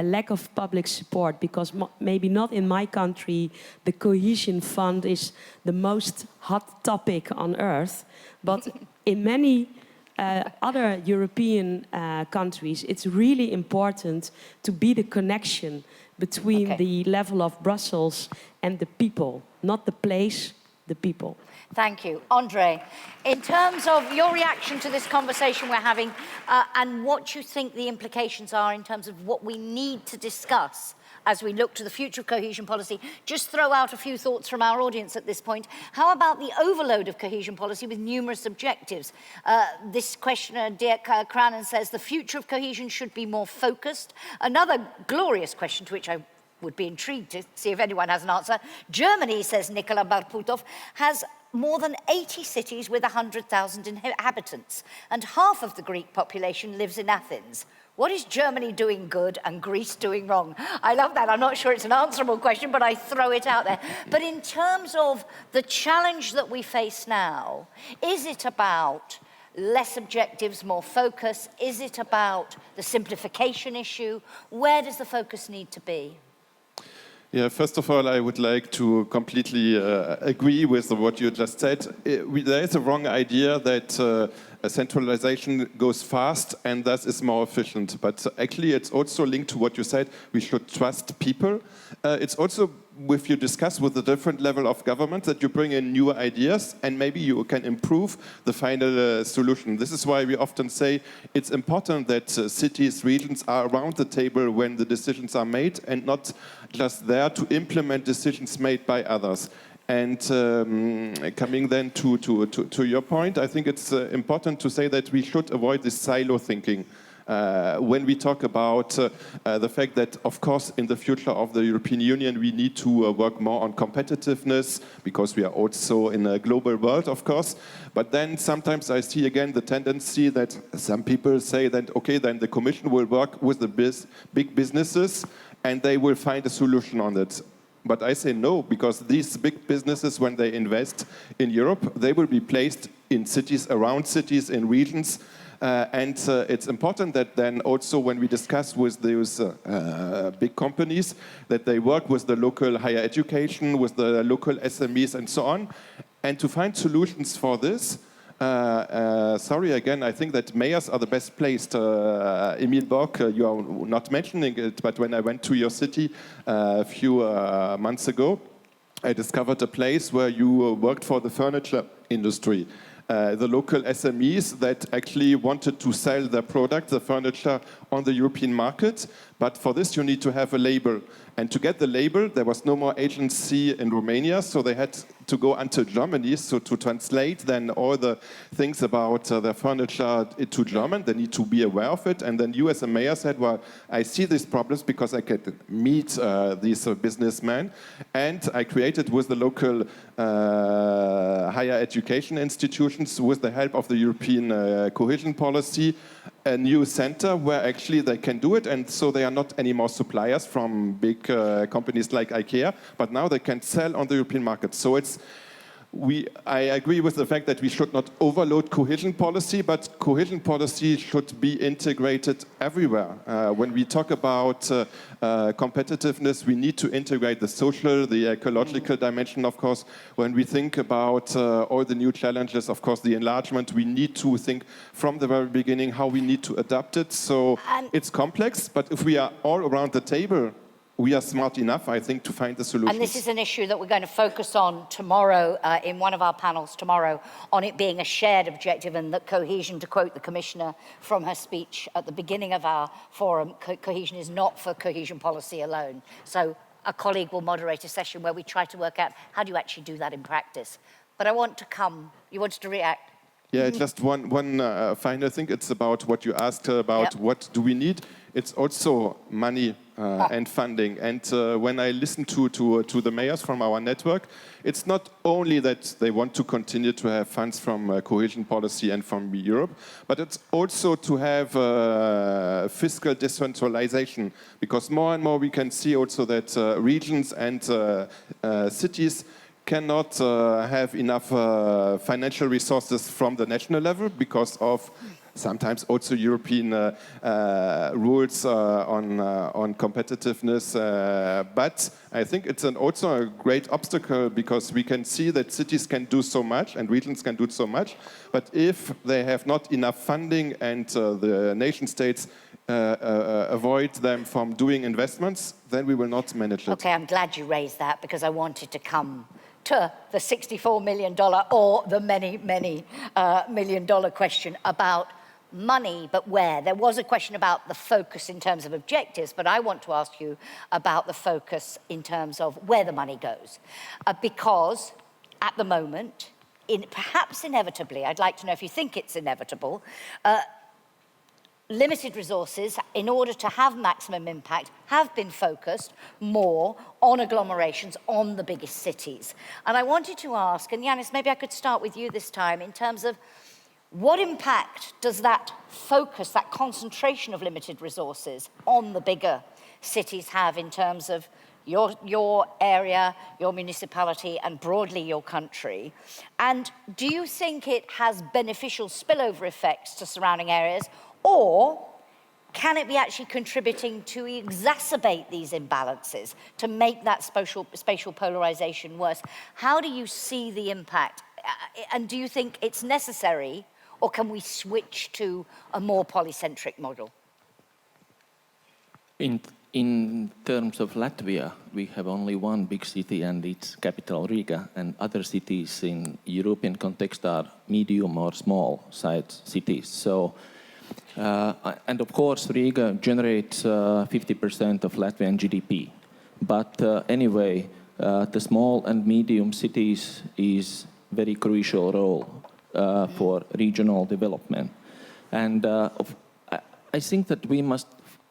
lack of public support, because maybe not in my country the cohesion fund is the most hot topic on earth, but in many other European countries it's really important to be the connection between the level of Brussels and the people, not the place, the people. Thank you. Andre, in terms of your reaction to this conversation we're having and what you think the implications are in terms of what we need to discuss as we look to the future of cohesion policy, just throw out a few thoughts from our audience at this point. How about the overload of cohesion policy with numerous objectives? This questioner, Dirk Kranen, says the future of cohesion should be more focused. Another glorious question to which I would be intrigued to see if anyone has an answer. Germany, says Nicola Barputov, has more than 80 cities with 100,000 inhabitants, and half of the Greek population lives in Athens. What is Germany doing good and Greece doing wrong? I love that. I'm not sure it's an answerable question, but I throw it out there. But in terms of the challenge that we face now, is it about less objectives, more focus? Is it about the simplification issue? Where does the focus need to be? Yeah, first of all, I would like to completely agree with what you just said. There is a wrong idea that centralization goes fast and thus is more efficient. But actually, it's also linked to what you said. We should trust people. It's also, if you discuss with the different level of government, that you bring in new ideas and maybe you can improve the final solution. This is why we often say it's important that cities, regions are around the table when the decisions are made and not just there to implement decisions made by others. And coming then to your point, I think it's important to say that we should avoid this silo thinking. When we talk about the fact that, of course, in the future of the European Union, we need to work more on competitiveness, because we are also in a global world, of course. But then sometimes I see again the tendency that some people say that, okay, then the Commission will work with the big businesses and they will find a solution on it. But I say no, because these big businesses, when they invest in Europe, they will be placed in cities, around cities, in regions. And it's important that then also when we discuss with those big companies, that they work with the local higher education, with the local SMEs and so on, and to find solutions for this. Sorry, again, I think that mayors are the best placed. Emil Bock, you are not mentioning it, but when I went to your city a few months ago, I discovered a place where you worked for the furniture industry. The local SMEs that actually wanted to sell their product, the furniture, on the European market. But for this, you need to have a label. And to get the label, there was no more agency in Romania, so they had to go until Germany. So to translate then all the things about their furniture to German, they need to be aware of it. And then you as a mayor said, well, I see these problems because I can meet these businessmen. And I created with the local higher education institutions, with the help of the European cohesion policy, a new center where actually they can do it, and so they are not anymore suppliers from big companies like IKEA, but now they can sell on the European market. So I agree with the fact that we should not overload cohesion policy, but cohesion policy should be integrated everywhere. When we talk about competitiveness, we need to integrate the social, the ecological dimension, of course. When we think about all the new challenges, of course, the enlargement, we need to think from the very beginning how we need to adapt it. So it's complex, but if we are all around the table, we are smart enough, I think, to find the solutions. And this is an issue that we're going to focus on tomorrow in one of our panels tomorrow, on it being a shared objective, and that cohesion, to quote the Commissioner from her speech at the beginning of our forum, cohesion is not for cohesion policy alone. So a colleague will moderate a session where we try to work out how do you actually do that in practice. But I want to you wanted to react? Yeah, just one final thing. It's about what you asked about, what do we need? It's also money and funding. And when I listen to the mayors from our network, it's not only that they want to continue to have funds from cohesion policy and from Europe, but it's also to have fiscal decentralization, because more and more we can see also that regions and cities cannot have enough financial resources from the national level because of sometimes also European rules on competitiveness. But I think it's also a great obstacle, because we can see that cities can do so much and regions can do so much. But if they have not enough funding and the nation states avoid them from doing investments, then we will not manage it. Okay, I'm glad you raised that, because I wanted to come to the $64 million or the many million dollar question about money, but where. There was a question about the focus in terms of objectives, but I want to ask you about the focus in terms of where the money goes. Because at the moment, perhaps inevitably, I'd like to know if you think it's inevitable, limited resources, in order to have maximum impact, have been focused more on agglomerations, on the biggest cities. And I wanted to ask, and Yanis, maybe I could start with you this time, in terms of what impact does that focus, that concentration of limited resources on the bigger cities have in terms of your area, your municipality, and broadly your country? And do you think it has beneficial spillover effects to surrounding areas, or can it be actually contributing to exacerbate these imbalances, to make that spatial polarization worse? How do you see the impact? And do you think it's necessary, or can we switch to a more polycentric model? In terms of Latvia, we have only one big city and its capital Riga, and other cities in European context are medium or small-sized cities. So, and of course, Riga generates 50% of Latvian GDP. But anyway, the small and medium cities is very crucial role for regional development. And I think that we must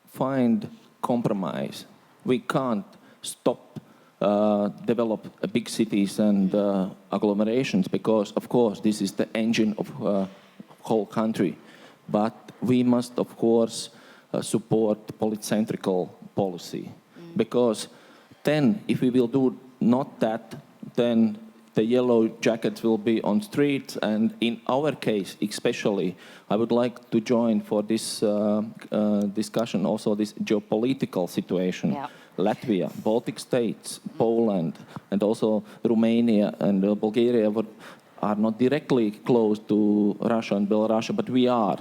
find compromise. We can't stop develop big cities and agglomerations, because of course this is the engine of whole country. But we must of course support polycentrical policy, because then if we will do not that, then the yellow jackets will be on streets. And in our case especially, I would like to join for this discussion also this geopolitical situation. Yeah. Latvia, Baltic states, Poland, and also Romania and Bulgaria are not directly close to Russia and Belarus, but we are.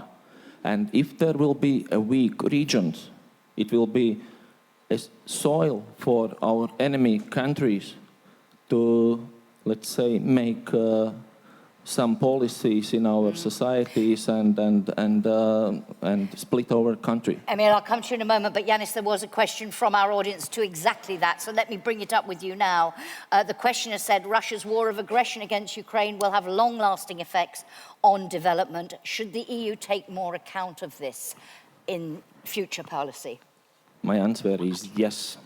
And if there will be a weak regions, it will be a soil for our enemy countries to, let's say, make some policies in our societies and split our country. Emil, I'll come to you in a moment, but Yanis, there was a question from our audience to exactly that, so let me bring it up with you now. The questioner said Russia's war of aggression against Ukraine will have long-lasting effects on development. Should the EU take more account of this in future policy? My answer is yes.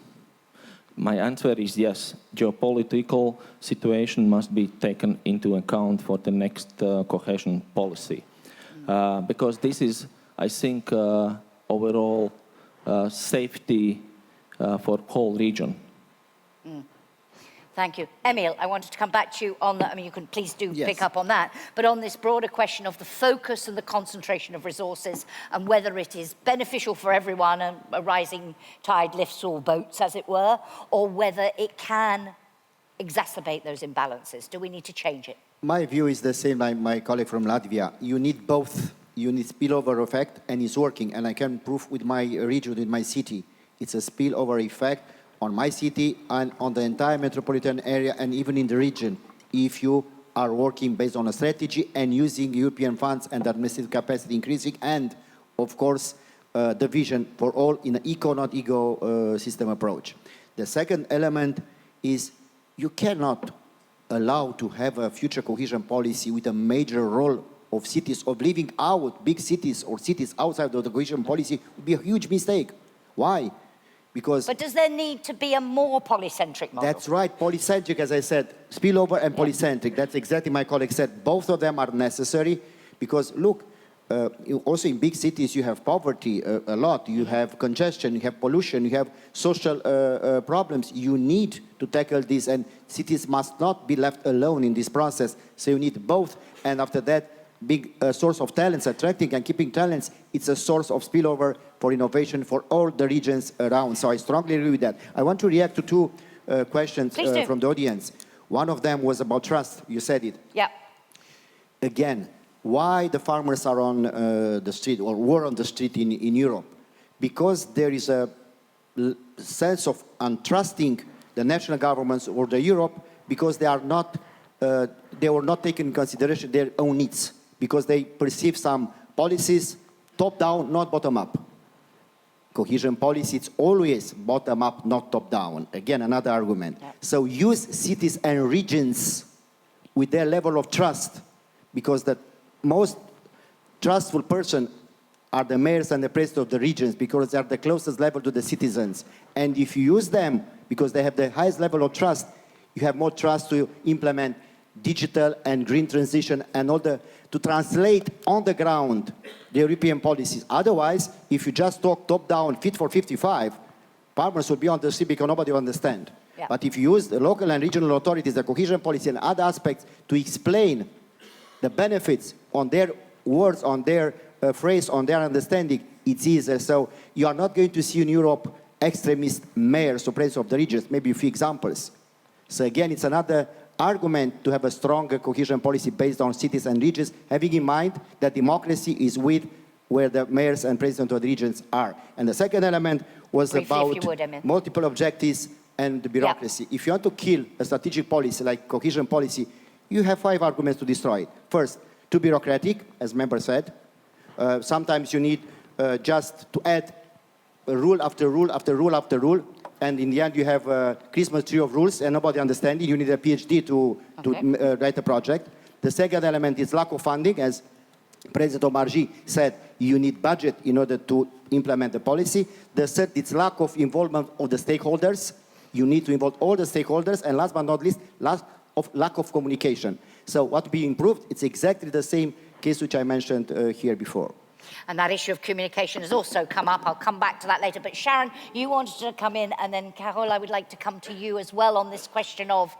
My answer is yes. Geopolitical situation must be taken into account for the next cohesion policy. Because this is, I think, overall safety for whole region. Thank you. Emil, I wanted to come back to you on that. I mean, you can please do pick up on that. But on this broader question of the focus and the concentration of resources and whether it is beneficial for everyone and a rising tide lifts all boats, as it were, or whether it can exacerbate those imbalances. Do we need to change it? My view is the same like my colleague from Latvia. You need both. You need spillover effect, and it's working. And I can prove with my region, with my city. It's a spillover effect on my city and on the entire metropolitan area and even in the region, if you are working based on a strategy and using European funds and administrative capacity increasing, and of course the vision for all in an eco not ego system approach. The second element is you cannot allow to have a future cohesion policy with a major role of cities, of leaving out big cities or cities outside of the cohesion policy would be a huge mistake. Why? because But does there need to be a more polycentric model? that's right, polycentric, as I said, spillover and polycentric. That's exactly my colleague said. Both of them are necessary because, look, also in big cities you have poverty a lot. You have congestion, you have pollution, you have social problems. You need to tackle this, and cities must not be left alone in this process. So you need both, and after that, big source of talents, attracting and keeping talents, it's a source of spillover for innovation for all the regions around. So I strongly agree with that. I want to react to two questions from the audience. One of them was about trust. You said it. Yeah. Again, why the farmers are on the street or were on the street in Europe? Because there is a sense of untrusting the national governments or the Europe because they were not taking in consideration their own needs, because they perceive some policies top-down, not bottom-up. Cohesion policy, it's always bottom-up, not top-down. Again, another argument. Yep. So use cities and regions with their level of trust, because the most trustful person are the mayors and the presidents of the regions, because they are the closest level to the citizens. And if you use them, because they have the highest level of trust, you have more trust to implement digital and green transition and all to translate on the ground the European policies. Otherwise, if you just talk top-down, fit for 55, farmers will be on the street because nobody will understand. Yeah. But if you use the local and regional authorities, the cohesion policy and other aspects to explain the benefits on their words, on their phrase, on their understanding, it's easier. So you are not going to see in Europe extremist mayors or presidents of the regions, maybe a few examples. So again, it's another argument to have a stronger cohesion policy based on cities and regions, having in mind that democracy is with where the mayors and presidents of the regions are. And the second element was Briefly, about if you would, Emil. multiple objectives and the bureaucracy. Yeah. If you want to kill a strategic policy like cohesion policy, you have 5 arguments to destroy it. First, too bureaucratic, as members said. Sometimes you need just to add rule after rule after rule after rule, and in the end you have a Christmas tree of rules and nobody understands it. You need a PhD to write a project. The second element is lack of funding. As President Omarjee said, you need budget in order to implement the policy. The third is lack of involvement of the stakeholders. You need to involve all the stakeholders. And last but not least, lack of communication. So what we improved, it's exactly the same case which I mentioned here before. And that issue of communication has also come up. I'll come back to that later. But Sharon, you wanted to come in, and then Carole, I would like to come to you as well on this question of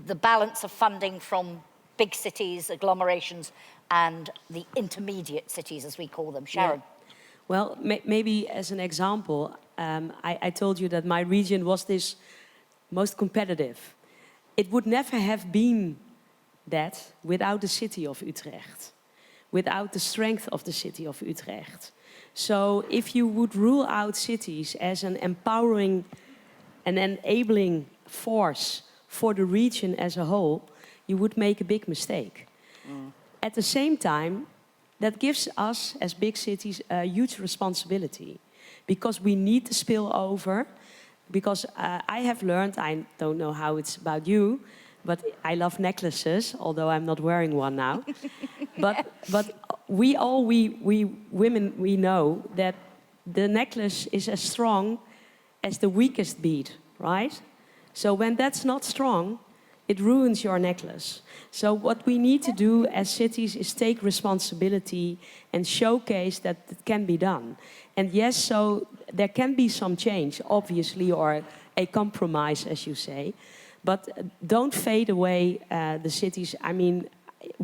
the balance of funding from big cities, agglomerations, and the intermediate cities, as we call them. Sharon. Yeah. Well, maybe as an example, I told you that my region was this most competitive. It would never have been that without the city of Utrecht, without the strength of the city of Utrecht. So if you would rule out cities as an empowering and enabling force for the region as a whole, you would make a big mistake. At the same time, that gives us as big cities a huge responsibility, because we need to spill over. Because I have learned, I don't know how it's about you, but I love necklaces, although I'm not wearing one now. but we women, we know that the necklace is as strong as the weakest bead, right? So when that's not strong, it ruins your necklace. So what we need to do as cities is take responsibility and showcase that it can be done. And yes, so there can be some change, obviously, or a compromise, as you say. But don't fade away the cities. I mean,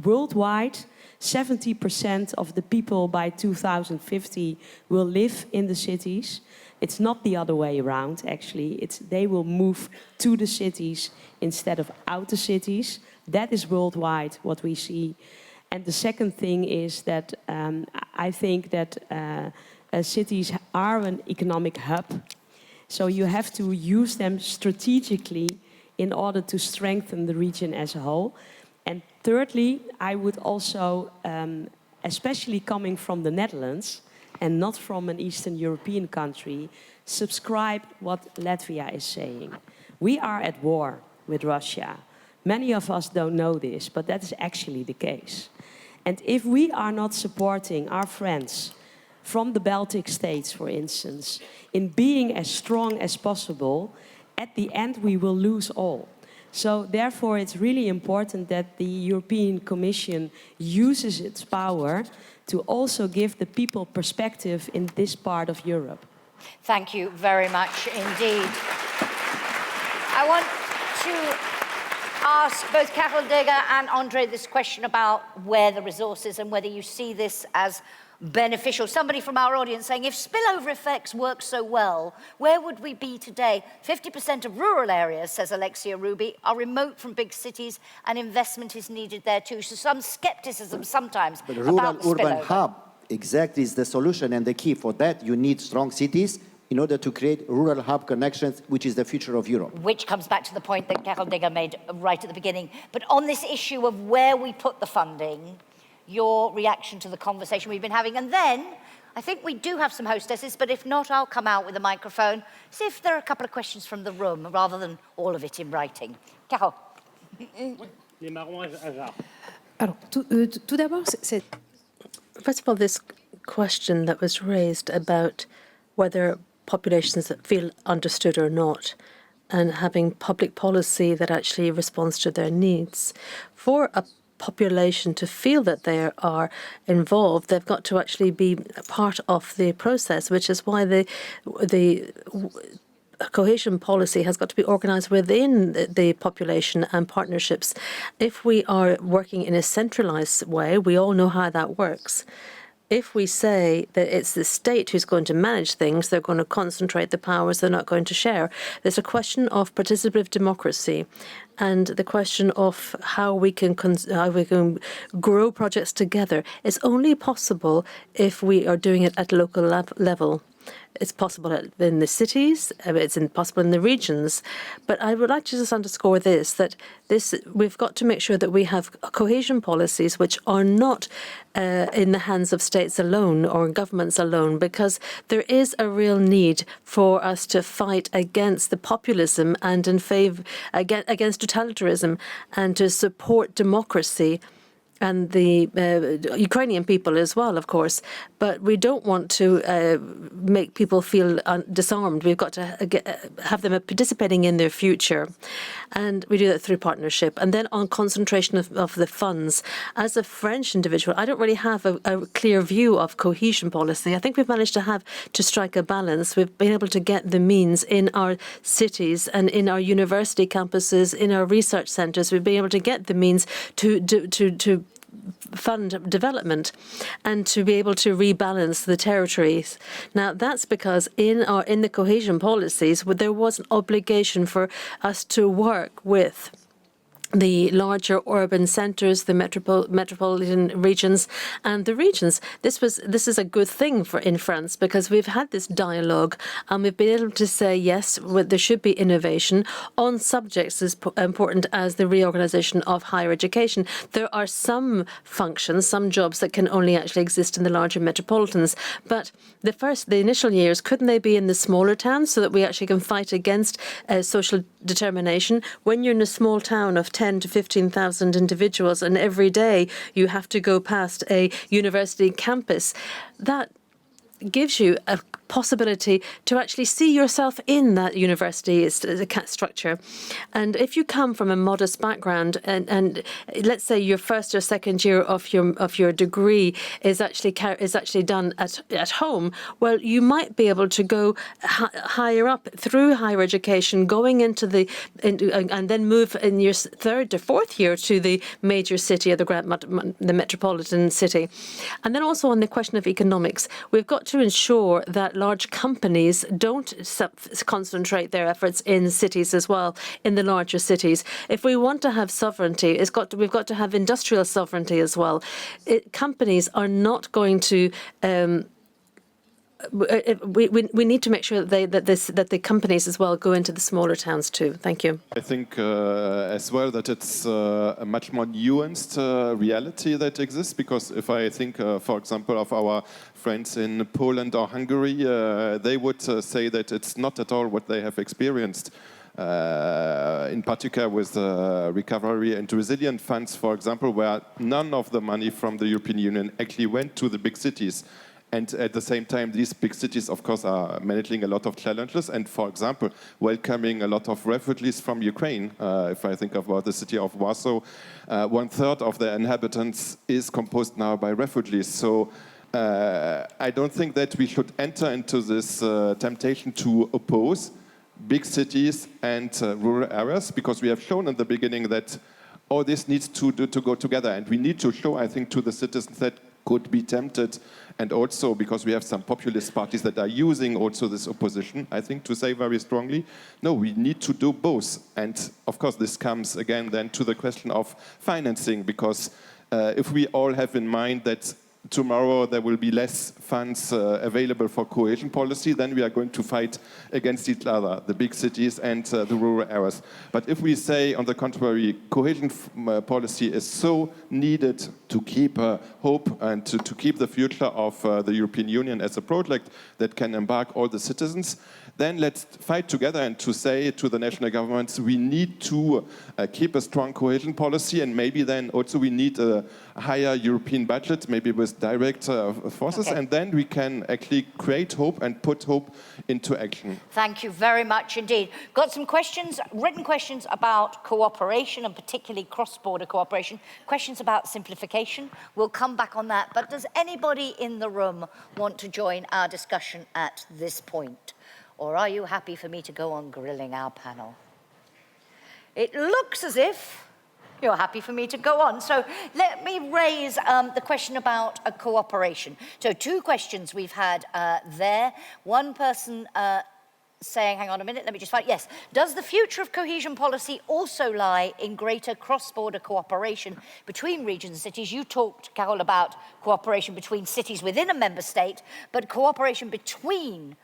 worldwide, 70% of the people by 2050 will live in the cities. It's not the other way around, actually. They will move to the cities instead of out the cities. That is worldwide what we see. And the second thing is that I think that cities are an economic hub. So you have to use them strategically in order to strengthen the region as a whole. And thirdly, I would also, especially coming from the Netherlands and not from an Eastern European country, subscribe what Latvia is saying. We are at war with Russia. Many of us don't know this, but that is actually the case. And if we are not supporting our friends from the Baltic states, for instance, in being as strong as possible, at the end we will lose all. So therefore it's really important that the European Commission uses its power to also give the people perspective in this part of Europe. Thank you very much indeed. I want to ask both Carol Delga and Andre this question about where the resource is and whether you see this as beneficial. Somebody from our audience saying, if spillover effects work so well, where would we be today? 50% of rural areas, says Alexia Ruby, are remote from big cities and investment is needed there too. So some skepticism sometimes But about rural urban spillover. hub exactly is the solution and the key. For that, you need strong cities in order to create rural hub connections, which is the future of Europe. Which comes back to the point that Carol Delga made right at the beginning. But on this issue of where we put the funding, your reaction to the conversation we've been having. And then, I think we do have some hostesses, but if not, I'll come out with a microphone, see if there are a couple of questions from the room, rather than all of it in writing. Carol. Alors, tout d'abord, c'est... First of all, this question that was raised about whether populations feel understood or not, and having public policy that actually responds to their needs. For a population to feel that they are involved, they've got to actually be part of the process, which is why the cohesion policy has got to be organized within the population and partnerships. If we are working in a centralized way, we all know how that works. If we say that it's the state who's going to manage things, they're going to concentrate the powers, they're not going to share. There's a question of participative democracy and the question of how we can grow projects together. It's only possible if we are doing it at local level. It's possible in the cities, it's possible in the regions. But I would like to just underscore that we've got to make sure that we have cohesion policies which are not in the hands of states alone or governments alone, because there is a real need for us to fight against the populism and in favor against totalitarianism and to support democracy. And the Ukrainian people as well, of course. But we don't want to make people feel disarmed. We've got to have them participating in their future. And we do that through partnership. And then on concentration of the funds. As a French individual, I don't really have a clear view of cohesion policy. I think we've managed to strike a balance. We've been able to get the means in our cities and in our university campuses, in our research centres. We've been able to get the means to fund development and to be able to rebalance the territories. Now, that's because in the cohesion policies, there was an obligation for us to work with the larger urban centres, the metropolitan regions, and the regions. This is a good thing in France, because we've had this dialogue and we've been able to say yes, there should be innovation on subjects as important as the reorganisation of higher education. There are some functions, some jobs that can only actually exist in the larger metropolitans. But the initial years, couldn't they be in the smaller towns so that we actually can fight against social determination? When you're in a small town of 10 to 15,000 individuals and every day you have to go past a university campus, that gives you a possibility to actually see yourself in that university structure. And if you come from a modest background and let's say your first or second year of your degree is actually done at home, well, you might be able to go higher up through higher education, going into and then move in your third to fourth year to the major city or the metropolitan city. And then also on the question of economics, we've got to ensure that large companies don't concentrate their efforts in cities as well, in the larger cities. If we want to have sovereignty, we've got to have industrial sovereignty as well. Companies are not going to. We need to make sure that the companies as well go into the smaller towns too. Thank you. I think as well that it's a much more nuanced reality that exists, because if I think, for example, of our friends in Poland or Hungary, they would say that it's not at all what they have experienced. In particular with the recovery and resilience funds, for example, where none of the money from the European Union actually went to the big cities. And at the same time, these big cities, of course, are managing a lot of challenges. And for example, welcoming a lot of refugees from Ukraine. If I think about the city of Warsaw, 1/3 of the inhabitants is composed now by refugees. So I don't think that we should enter into this temptation to oppose big cities and rural areas, because we have shown in the beginning that all this needs to go together. And we need to show, I think, to the citizens that could be tempted, and also because we have some populist parties that are using also this opposition, I think, to say very strongly, no, we need to do both. And of course, this comes again then to the question of financing, because if we all have in mind that tomorrow there will be less funds available for cohesion policy, then we are going to fight against each other, the big cities and the rural areas. But if we say, on the contrary, cohesion policy is so needed to keep hope and to keep the future of the European Union as a project that can embark all the citizens, then let's fight together and to say to the national governments, we need to keep a strong cohesion policy, and maybe then also we need a higher European budget, maybe with direct forces, and then we can actually create hope and put hope into action. Thank you very much indeed. Got some questions, written questions about cooperation, and particularly cross-border cooperation, questions about simplification. We'll come back on that, but does anybody in the room want to join our discussion at this point? Or are you happy for me to go on grilling our panel? It looks as if you're happy for me to go on. So let me raise the question about cooperation. So 2 questions we've had there. One person saying, hang on a minute, let me just find, yes. Does the future of cohesion policy also lie in greater cross-border cooperation between regions and cities? You talked, Carole, about cooperation between cities within a member state, but cooperation between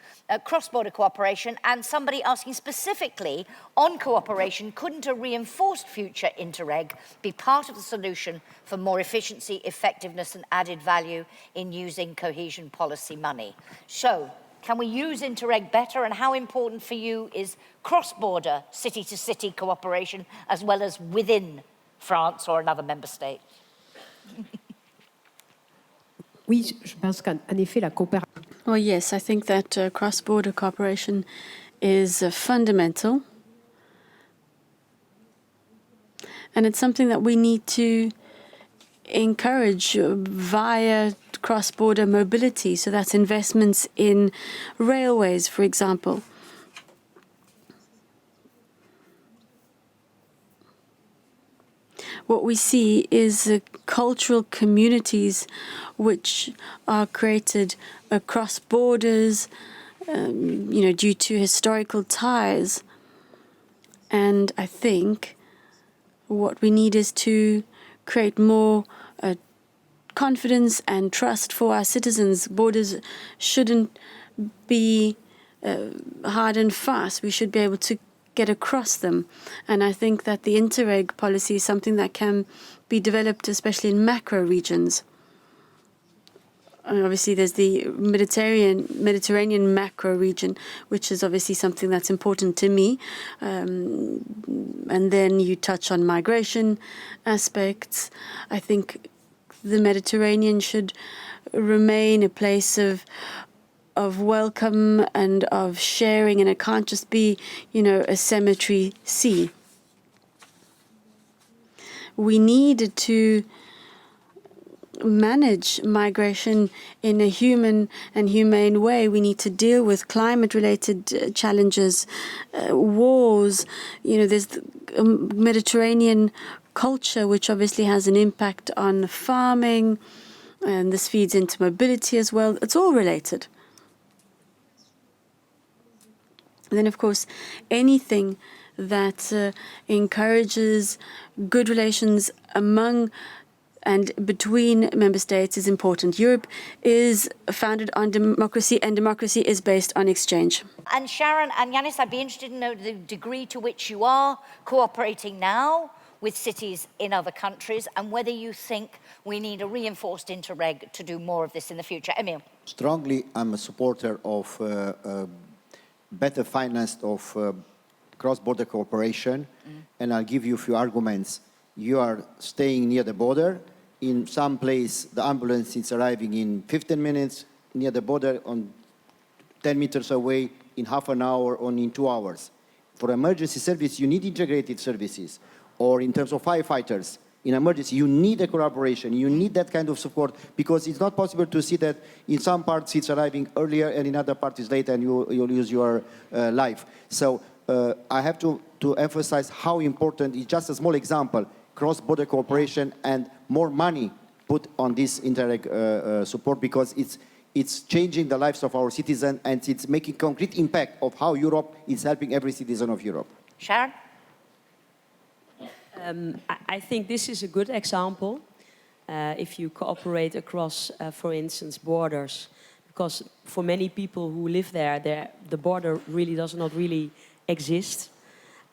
cross-border cooperation, and somebody asking specifically on cooperation, couldn't a reinforced future Interreg be part of the solution for more efficiency, effectiveness and added value in using cohesion policy money? So, can we use Interreg better, and how important for you is cross-border city-to-city cooperation as well as within France or another member state? Oui, je pense qu'en effet, la coopération. Well, yes, I think that cross-border cooperation is fundamental. And it's something that we need to encourage via cross-border mobility. So that's investments in railways, for example. What we see is cultural communities which are created across borders, due to historical ties. And I think what we need is to create more confidence and trust for our citizens. Borders shouldn't be hard and fast. We should be able to get across them. And I think that the Interreg policy is something that can be developed, especially in macro regions. And obviously, there's the Mediterranean macro region, which is obviously something that's important to me. And then you touch on migration aspects. I think the Mediterranean should remain a place of welcome and of sharing, and it can't just be, a cemetery sea. We need to manage migration in a human and humane way. We need to deal with climate-related challenges, wars. There's the Mediterranean culture, which obviously has an impact on farming, and this feeds into mobility as well. It's all related. And then, of course, anything that encourages good relations among and between member states is important. Europe is founded on democracy, and democracy is based on exchange. And Sharon and Yanis, I'd be interested to know the degree to which you are cooperating now with cities in other countries, and whether you think we need a reinforced Interreg to do more of this in the future. Emil. Strongly, I'm a supporter of better financed of cross-border cooperation, and I'll give you a few arguments. You are staying near the border. In some place, the ambulance is arriving in 15 minutes. near the border on 10 meters away in half an hour or in 2 hours. For emergency service, you need integrated services. Or in terms of firefighters, in emergency, you need a collaboration. You need that kind of support because it's not possible to see that in some parts it's arriving earlier and in other parts it's later and you'll lose your life. So I have to emphasize how important, it's just a small example, cross-border cooperation and more money put on this Interreg support because it's changing the lives of our citizens and it's making concrete impact of how Europe is helping every citizen of Europe. Sharon? I think this is a good example if you cooperate across, for instance, borders. Because for many people who live there, the border really does not really exist.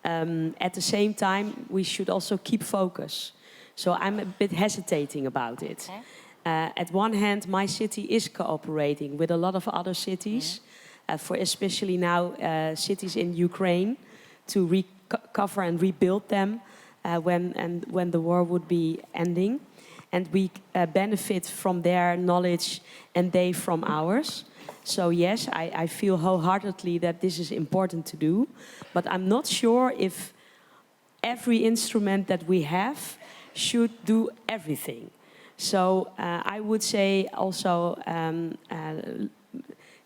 At the same time, we should also keep focus. So I'm a bit hesitating about it. Okay. At one hand, my city is cooperating with a lot of other cities, for especially now cities in Ukraine, to recover and rebuild them when the war would be ending. And we benefit from their knowledge and they from ours. So yes, I feel wholeheartedly that this is important to do, but I'm not sure if every instrument that we have should do everything. So I would say also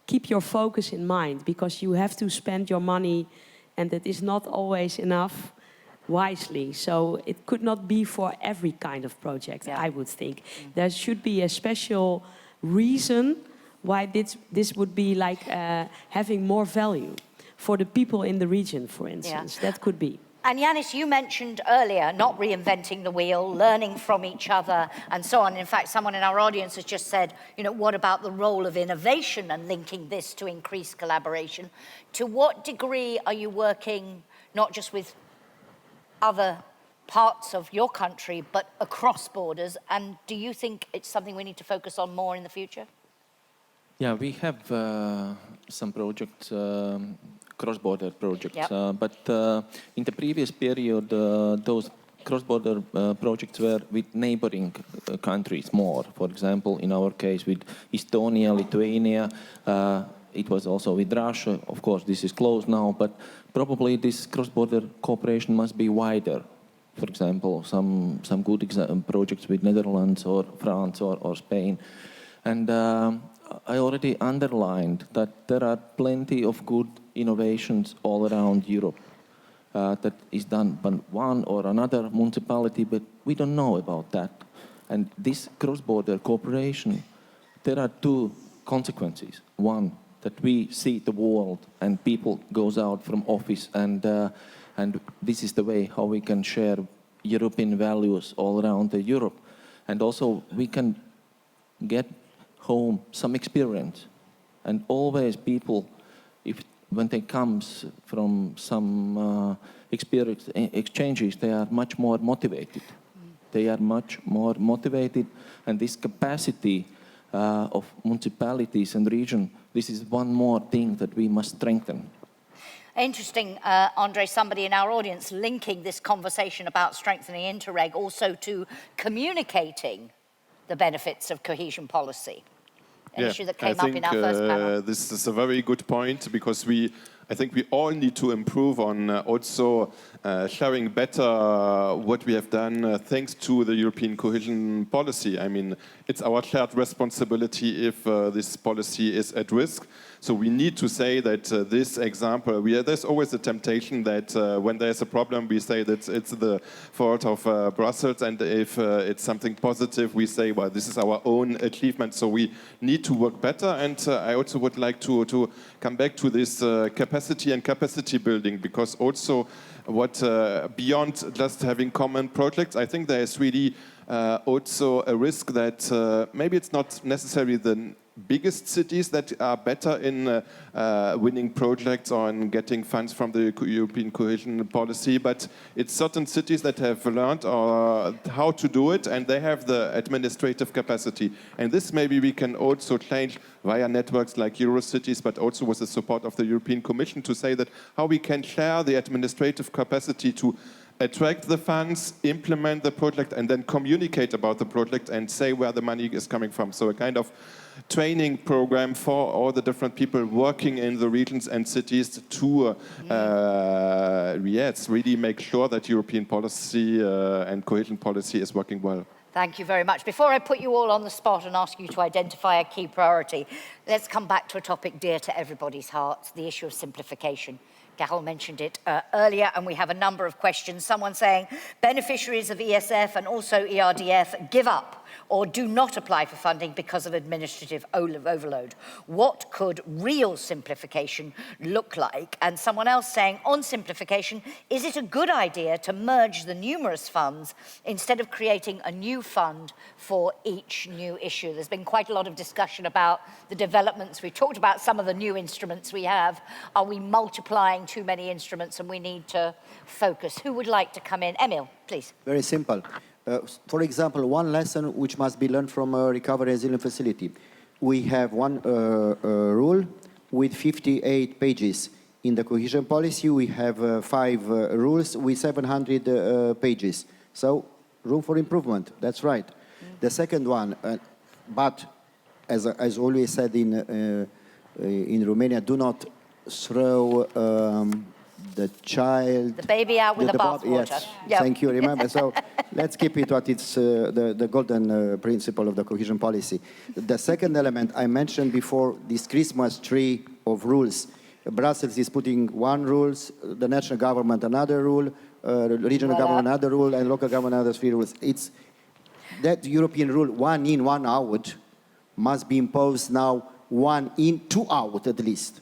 keep your focus in mind because you have to spend your money and it is not always enough wisely. So it could not be for every kind of project, I would think. There should be a special reason why this would be like having more value for the people in the region, for instance. That could be. And Yanis, you mentioned earlier not reinventing the wheel, learning from each other, and so on. In fact, someone in our audience has just said, you know, what about the role of innovation and linking this to increase collaboration? To what degree are you working not just with other parts of your country, but across borders? And do you think it's something we need to focus on more in the future? Yeah, we have some projects, cross-border projects, but in the previous period, those cross-border projects were with neighboring countries more. For example, in our case with Estonia, Lithuania, it was also with Russia. Of course, this is closed now, but probably this cross-border cooperation must be wider. For example, some good projects with Netherlands or France or Spain. And I already underlined that there are plenty of good innovations all around Europe that is done by one or another municipality, but we don't know about that. And this cross-border cooperation, there are two consequences. One, that we see the world and people goes out from office and this is the way how we can share European values all around Europe. And also we can get home some experience. And always people, when they come from some exchanges, they are much more motivated. They are much more motivated, and this capacity of municipalities and region, this is one more thing that we must strengthen. Interesting, Andre, somebody in our audience linking this conversation about strengthening Interreg also to communicating the benefits of cohesion policy. An issue that came up in our first panel. This is a very good point because I think we all need to improve on also sharing better what we have done thanks to the European cohesion policy. I mean, it's our shared responsibility if this policy is at risk. So we need to say that this example, there's always a temptation that when there's a problem, we say that it's the fault of Brussels, and if it's something positive, we say, well, this is our own achievement. So we need to work better, and I also would like to come back to this capacity and capacity building, because also what beyond just having common projects, I think there is really also a risk that maybe it's not necessarily the biggest cities that are better in winning projects or in getting funds from the European cohesion policy, but it's certain cities that have learned how to do it, and they have the administrative capacity. And this maybe we can also change via networks like Eurocities, but also with the support of the European Commission, to say that how we can share the administrative capacity to attract the funds, implement the project, and then communicate about the project and say where the money is coming from. So a kind of training program for all the different people working in the regions and cities to yes, really make sure that European policy and cohesion policy is working well. Thank you very much. Before I put you all on the spot and ask you to identify a key priority, let's come back to a topic dear to everybody's hearts, the issue of simplification. Carol mentioned it earlier, and we have a number of questions. Someone saying beneficiaries of ESF and also ERDF give up or do not apply for funding because of administrative overload. What could real simplification look like? And someone else saying, on simplification, is it a good idea to merge the numerous funds instead of creating a new fund for each new issue? There's been quite a lot of discussion about the developments. We've talked about some of the new instruments we have. Are we multiplying too many instruments and we need to focus? Who would like to come in? Emil, please. Very simple. For example, one lesson which must be learned from a recovery resilience facility. We have one rule with 58 pages. In the cohesion policy, we have 5 rules with 700 pages. So, room for improvement, that's right. The second one, but as always said in Romania, do not throw the baby out with the bathwater. Yes, Yep. thank you. Remember, so let's keep it what it's the golden principle of the cohesion policy. The second element I mentioned before, this Christmas tree of rules. Brussels is putting one rules, the national government another rule, regional government another rule, and local government another 3 rules. It's that European rule, 1 in, 1 out, must be imposed now 1 in, 2 out at least,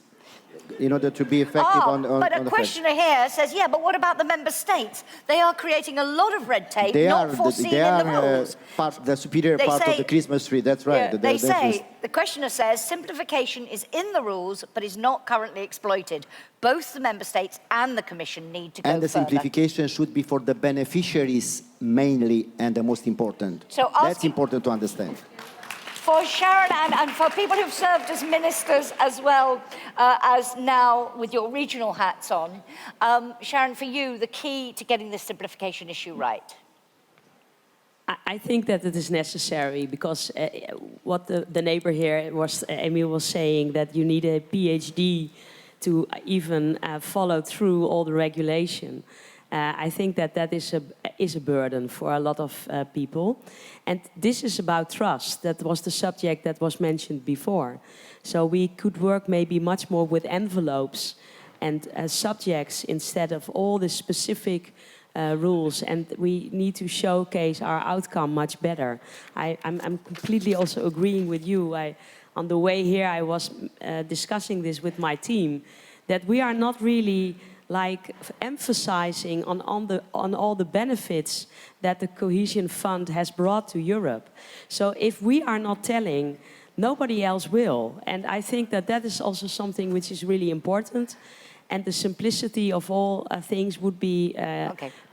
in order to be effective on but a the questioner here says, yeah, but what about the member states? They are creating a lot of red tape, not foreseen in the rules. The superior part of the Christmas tree, that's right. Yeah, the questioner says, simplification is in the rules, but is not currently exploited. Both the member states and the Commission need to go And the further. simplification should be for the beneficiaries mainly and the most important. So that's important to understand. For Sharon and for people who've served as ministers as well as now with your regional hats on, Sharon, for you, the key to getting this simplification issue right? I think that it is necessary because what the neighbor here was, Emil was saying, that you need a PhD to even follow through all the regulation. I think that is a burden for a lot of people. And this is about trust. That was the subject that was mentioned before. So we could work maybe much more with envelopes and subjects instead of all the specific rules, and we need to showcase our outcome much better. I'm completely also agreeing with you. On the way here, I was discussing this with my team, that we are not really like emphasizing on all the benefits that the Cohesion Fund has brought to Europe. So if we are not telling, nobody else will. And I think that is also something which is really important. And the simplicity of all things would be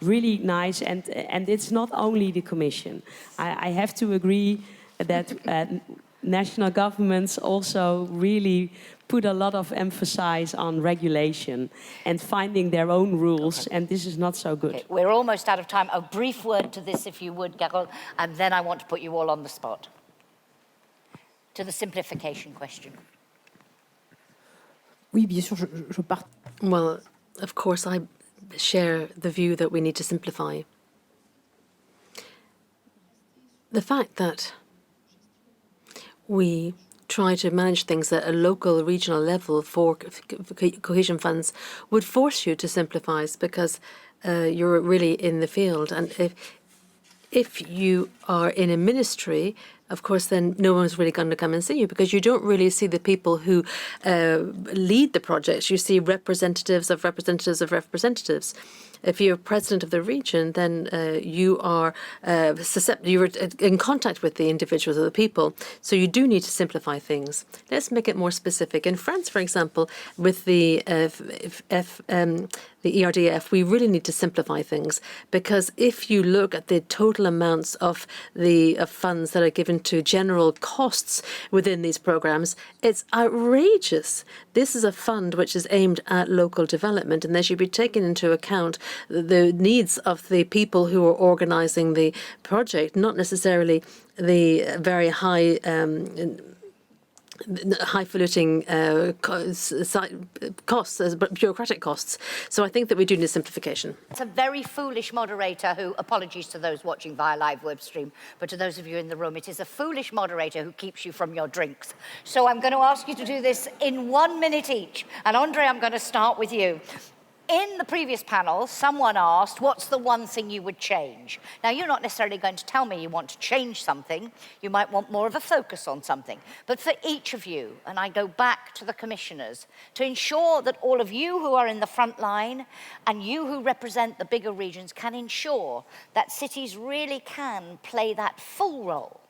really nice. And it's not only the Commission. I have to agree that national governments also really put a lot of emphasis on regulation and finding their own rules, and this is not so good. We're almost out of time. A brief word to this, if you would, Carole, and then I want to put you all on the spot. To the simplification question. Oui, bien sûr, je pars. Well, of course, I share the view that we need to simplify. The fact that we try to manage things at a local, regional level for cohesion funds would force you to simplify because you're really in the field. And if you are in a ministry, of course, then no one's really going to come and see you because you don't really see the people who lead the projects. You see representatives of representatives of representatives. If you're president of the region, then you are you're in contact with the individuals of the people. So you do need to simplify things. Let's make it more specific. In France, for example, with the ERDF, we really need to simplify things because if you look at the total amounts of the funds that are given to general costs within these programs, it's outrageous. This is a fund which is aimed at local development, and they should be taken into account the needs of the people who are organizing the project, not necessarily the very high highfalutin costs, bureaucratic costs. So I think that we do need simplification. It's a very foolish moderator who, apologies to those watching via live web stream, but to those of you in the room, it is a foolish moderator who keeps you from your drinks. So I'm going to ask you to do this in 1 minute each. And Andre, I'm going to start with you. In the previous panel, someone asked, what's the one thing you would change? Now, you're not necessarily going to tell me you want to change something. You might want more of a focus on something. But for each of you, and I go back to the commissioners, to ensure that all of you who are in the front line and you who represent the bigger regions can ensure that cities really can play that full role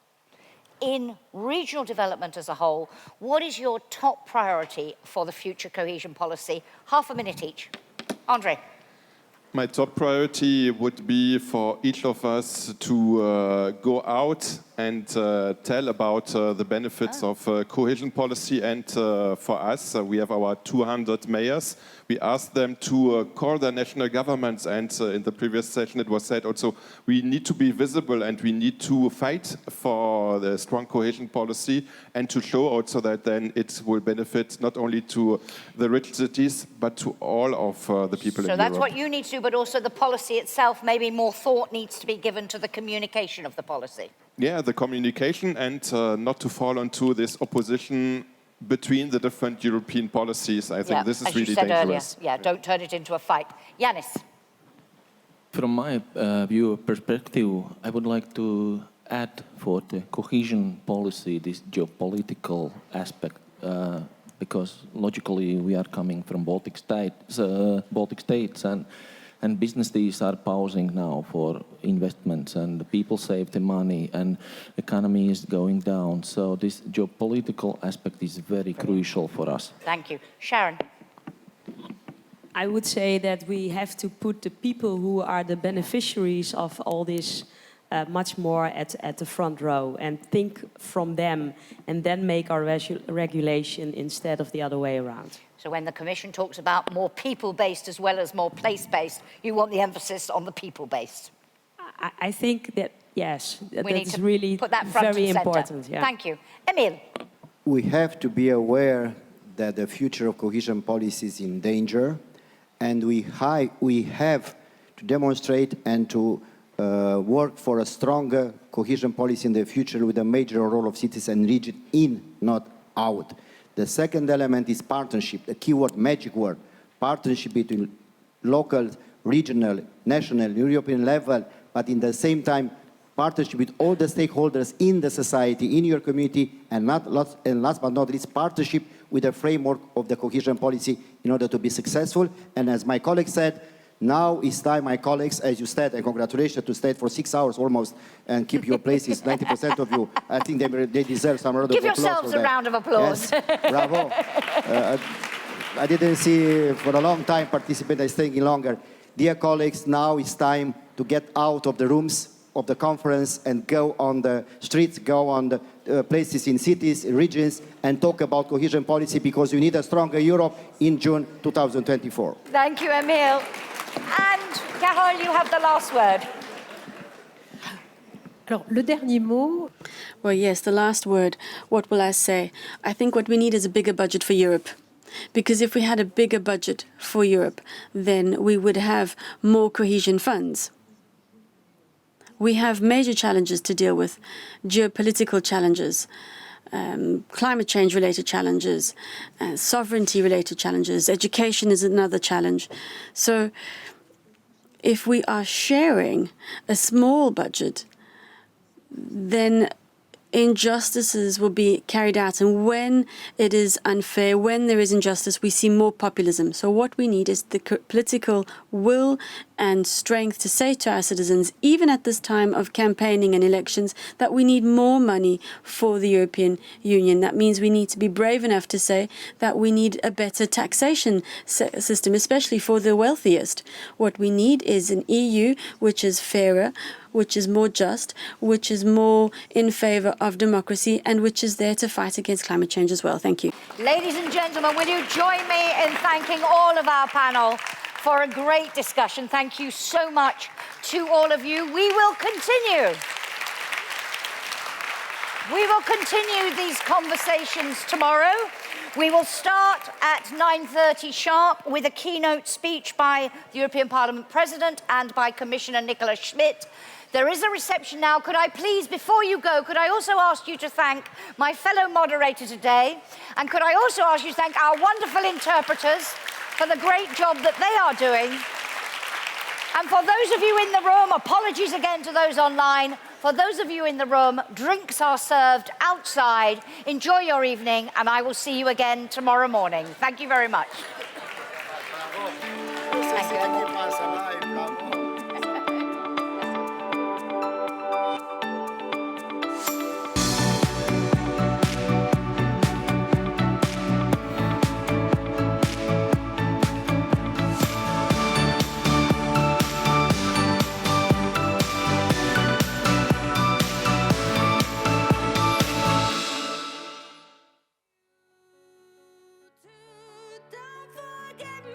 in regional development as a whole, what is your top priority for the future cohesion policy? Half a minute each. Andre. My top priority would be for each of us to go out and tell about the benefits of cohesion policy. And for us, we have our 200 mayors. We asked them to call their national governments. And in the previous session, it was said also, we need to be visible and we need to fight for the strong cohesion policy and to show also that then it will benefit not only to the rich cities, but to all of the people in Europe. So that's what you need to do, but also the policy itself, maybe more thought needs to be given to the communication of the policy. Yeah, the communication and not to fall into this opposition between the different European policies. I think this is as really you said dangerous. earlier. Yeah, don't turn it into a fight. Yanis. From my view perspective, I would like to add for the cohesion policy this geopolitical aspect, because logically we are coming from Baltic states, and businesses are pausing now for investments, and the people save the money, and economy is going down. So this geopolitical aspect is very crucial for us. Thank you. Sharon. I would say that we have to put the people who are the beneficiaries of all this much more at the front row and think from them and then make our regulation instead of the other way around. So when the Commission talks about more people-based as well as more place-based, you want the emphasis on the people-based. I think that, yes, We need that's to really put that front very and centre. important. Yeah. Thank you. Emil. We have to be aware that the future of cohesion policy is in danger, and we have to demonstrate and to work for a stronger cohesion policy in the future with a major role of cities and region in, not out. The second element is partnership, the keyword, magic word, partnership between local, regional, national, European level, but in the same time, partnership with all the stakeholders in the society, in your community, and last but not least, partnership with the framework of the cohesion policy in order to be successful. And as my colleague said, now it's time, my colleagues, as you said, and congratulations to stay for 6 hours almost and keep your places, 90% of you. I think they deserve some round of applause. Give yourselves a round of applause. Yes, bravo. I didn't see for a long time participants staying longer. Dear colleagues, now it's time to get out of the rooms of the conference and go on the streets, go on the places in cities, regions, and talk about cohesion policy, because we need a stronger Europe in June 2024. Thank you, Emil. And Carole, you have the last word. Alors, le dernier mot. Well, yes, the last word. What will I say? I think what we need is a bigger budget for Europe. Because if we had a bigger budget for Europe, then we would have more cohesion funds. We have major challenges to deal with, geopolitical challenges, climate change-related challenges, sovereignty-related challenges. Education is another challenge. So if we are sharing a small budget, then injustices will be carried out. And when it is unfair, when there is injustice, we see more populism. So what we need is the political will and strength to say to our citizens, even at this time of campaigning and elections, that we need more money for the European Union. That means we need to be brave enough to say that we need a better taxation system, especially for the wealthiest. What we need is an EU which is fairer, which is more just, which is more in favor of democracy, and which is there to fight against climate change as well. Thank you. Ladies and gentlemen, will you join me in thanking all of our panel for a great discussion? Thank you so much to all of you. We will continue. We will continue these conversations tomorrow. We will start at 9:30 sharp with a keynote speech by the European Parliament President and by Commissioner Nicola Schmidt. There is a reception now. Could I please, before you go, could I also ask you to thank my fellow moderator today? And could I also ask you to thank our wonderful interpreters for the great job that they are doing? And for those of you in the room, apologies again to those online. For those of you in the room, drinks are served outside. Enjoy your evening, and I will see you again tomorrow morning. Thank you very much.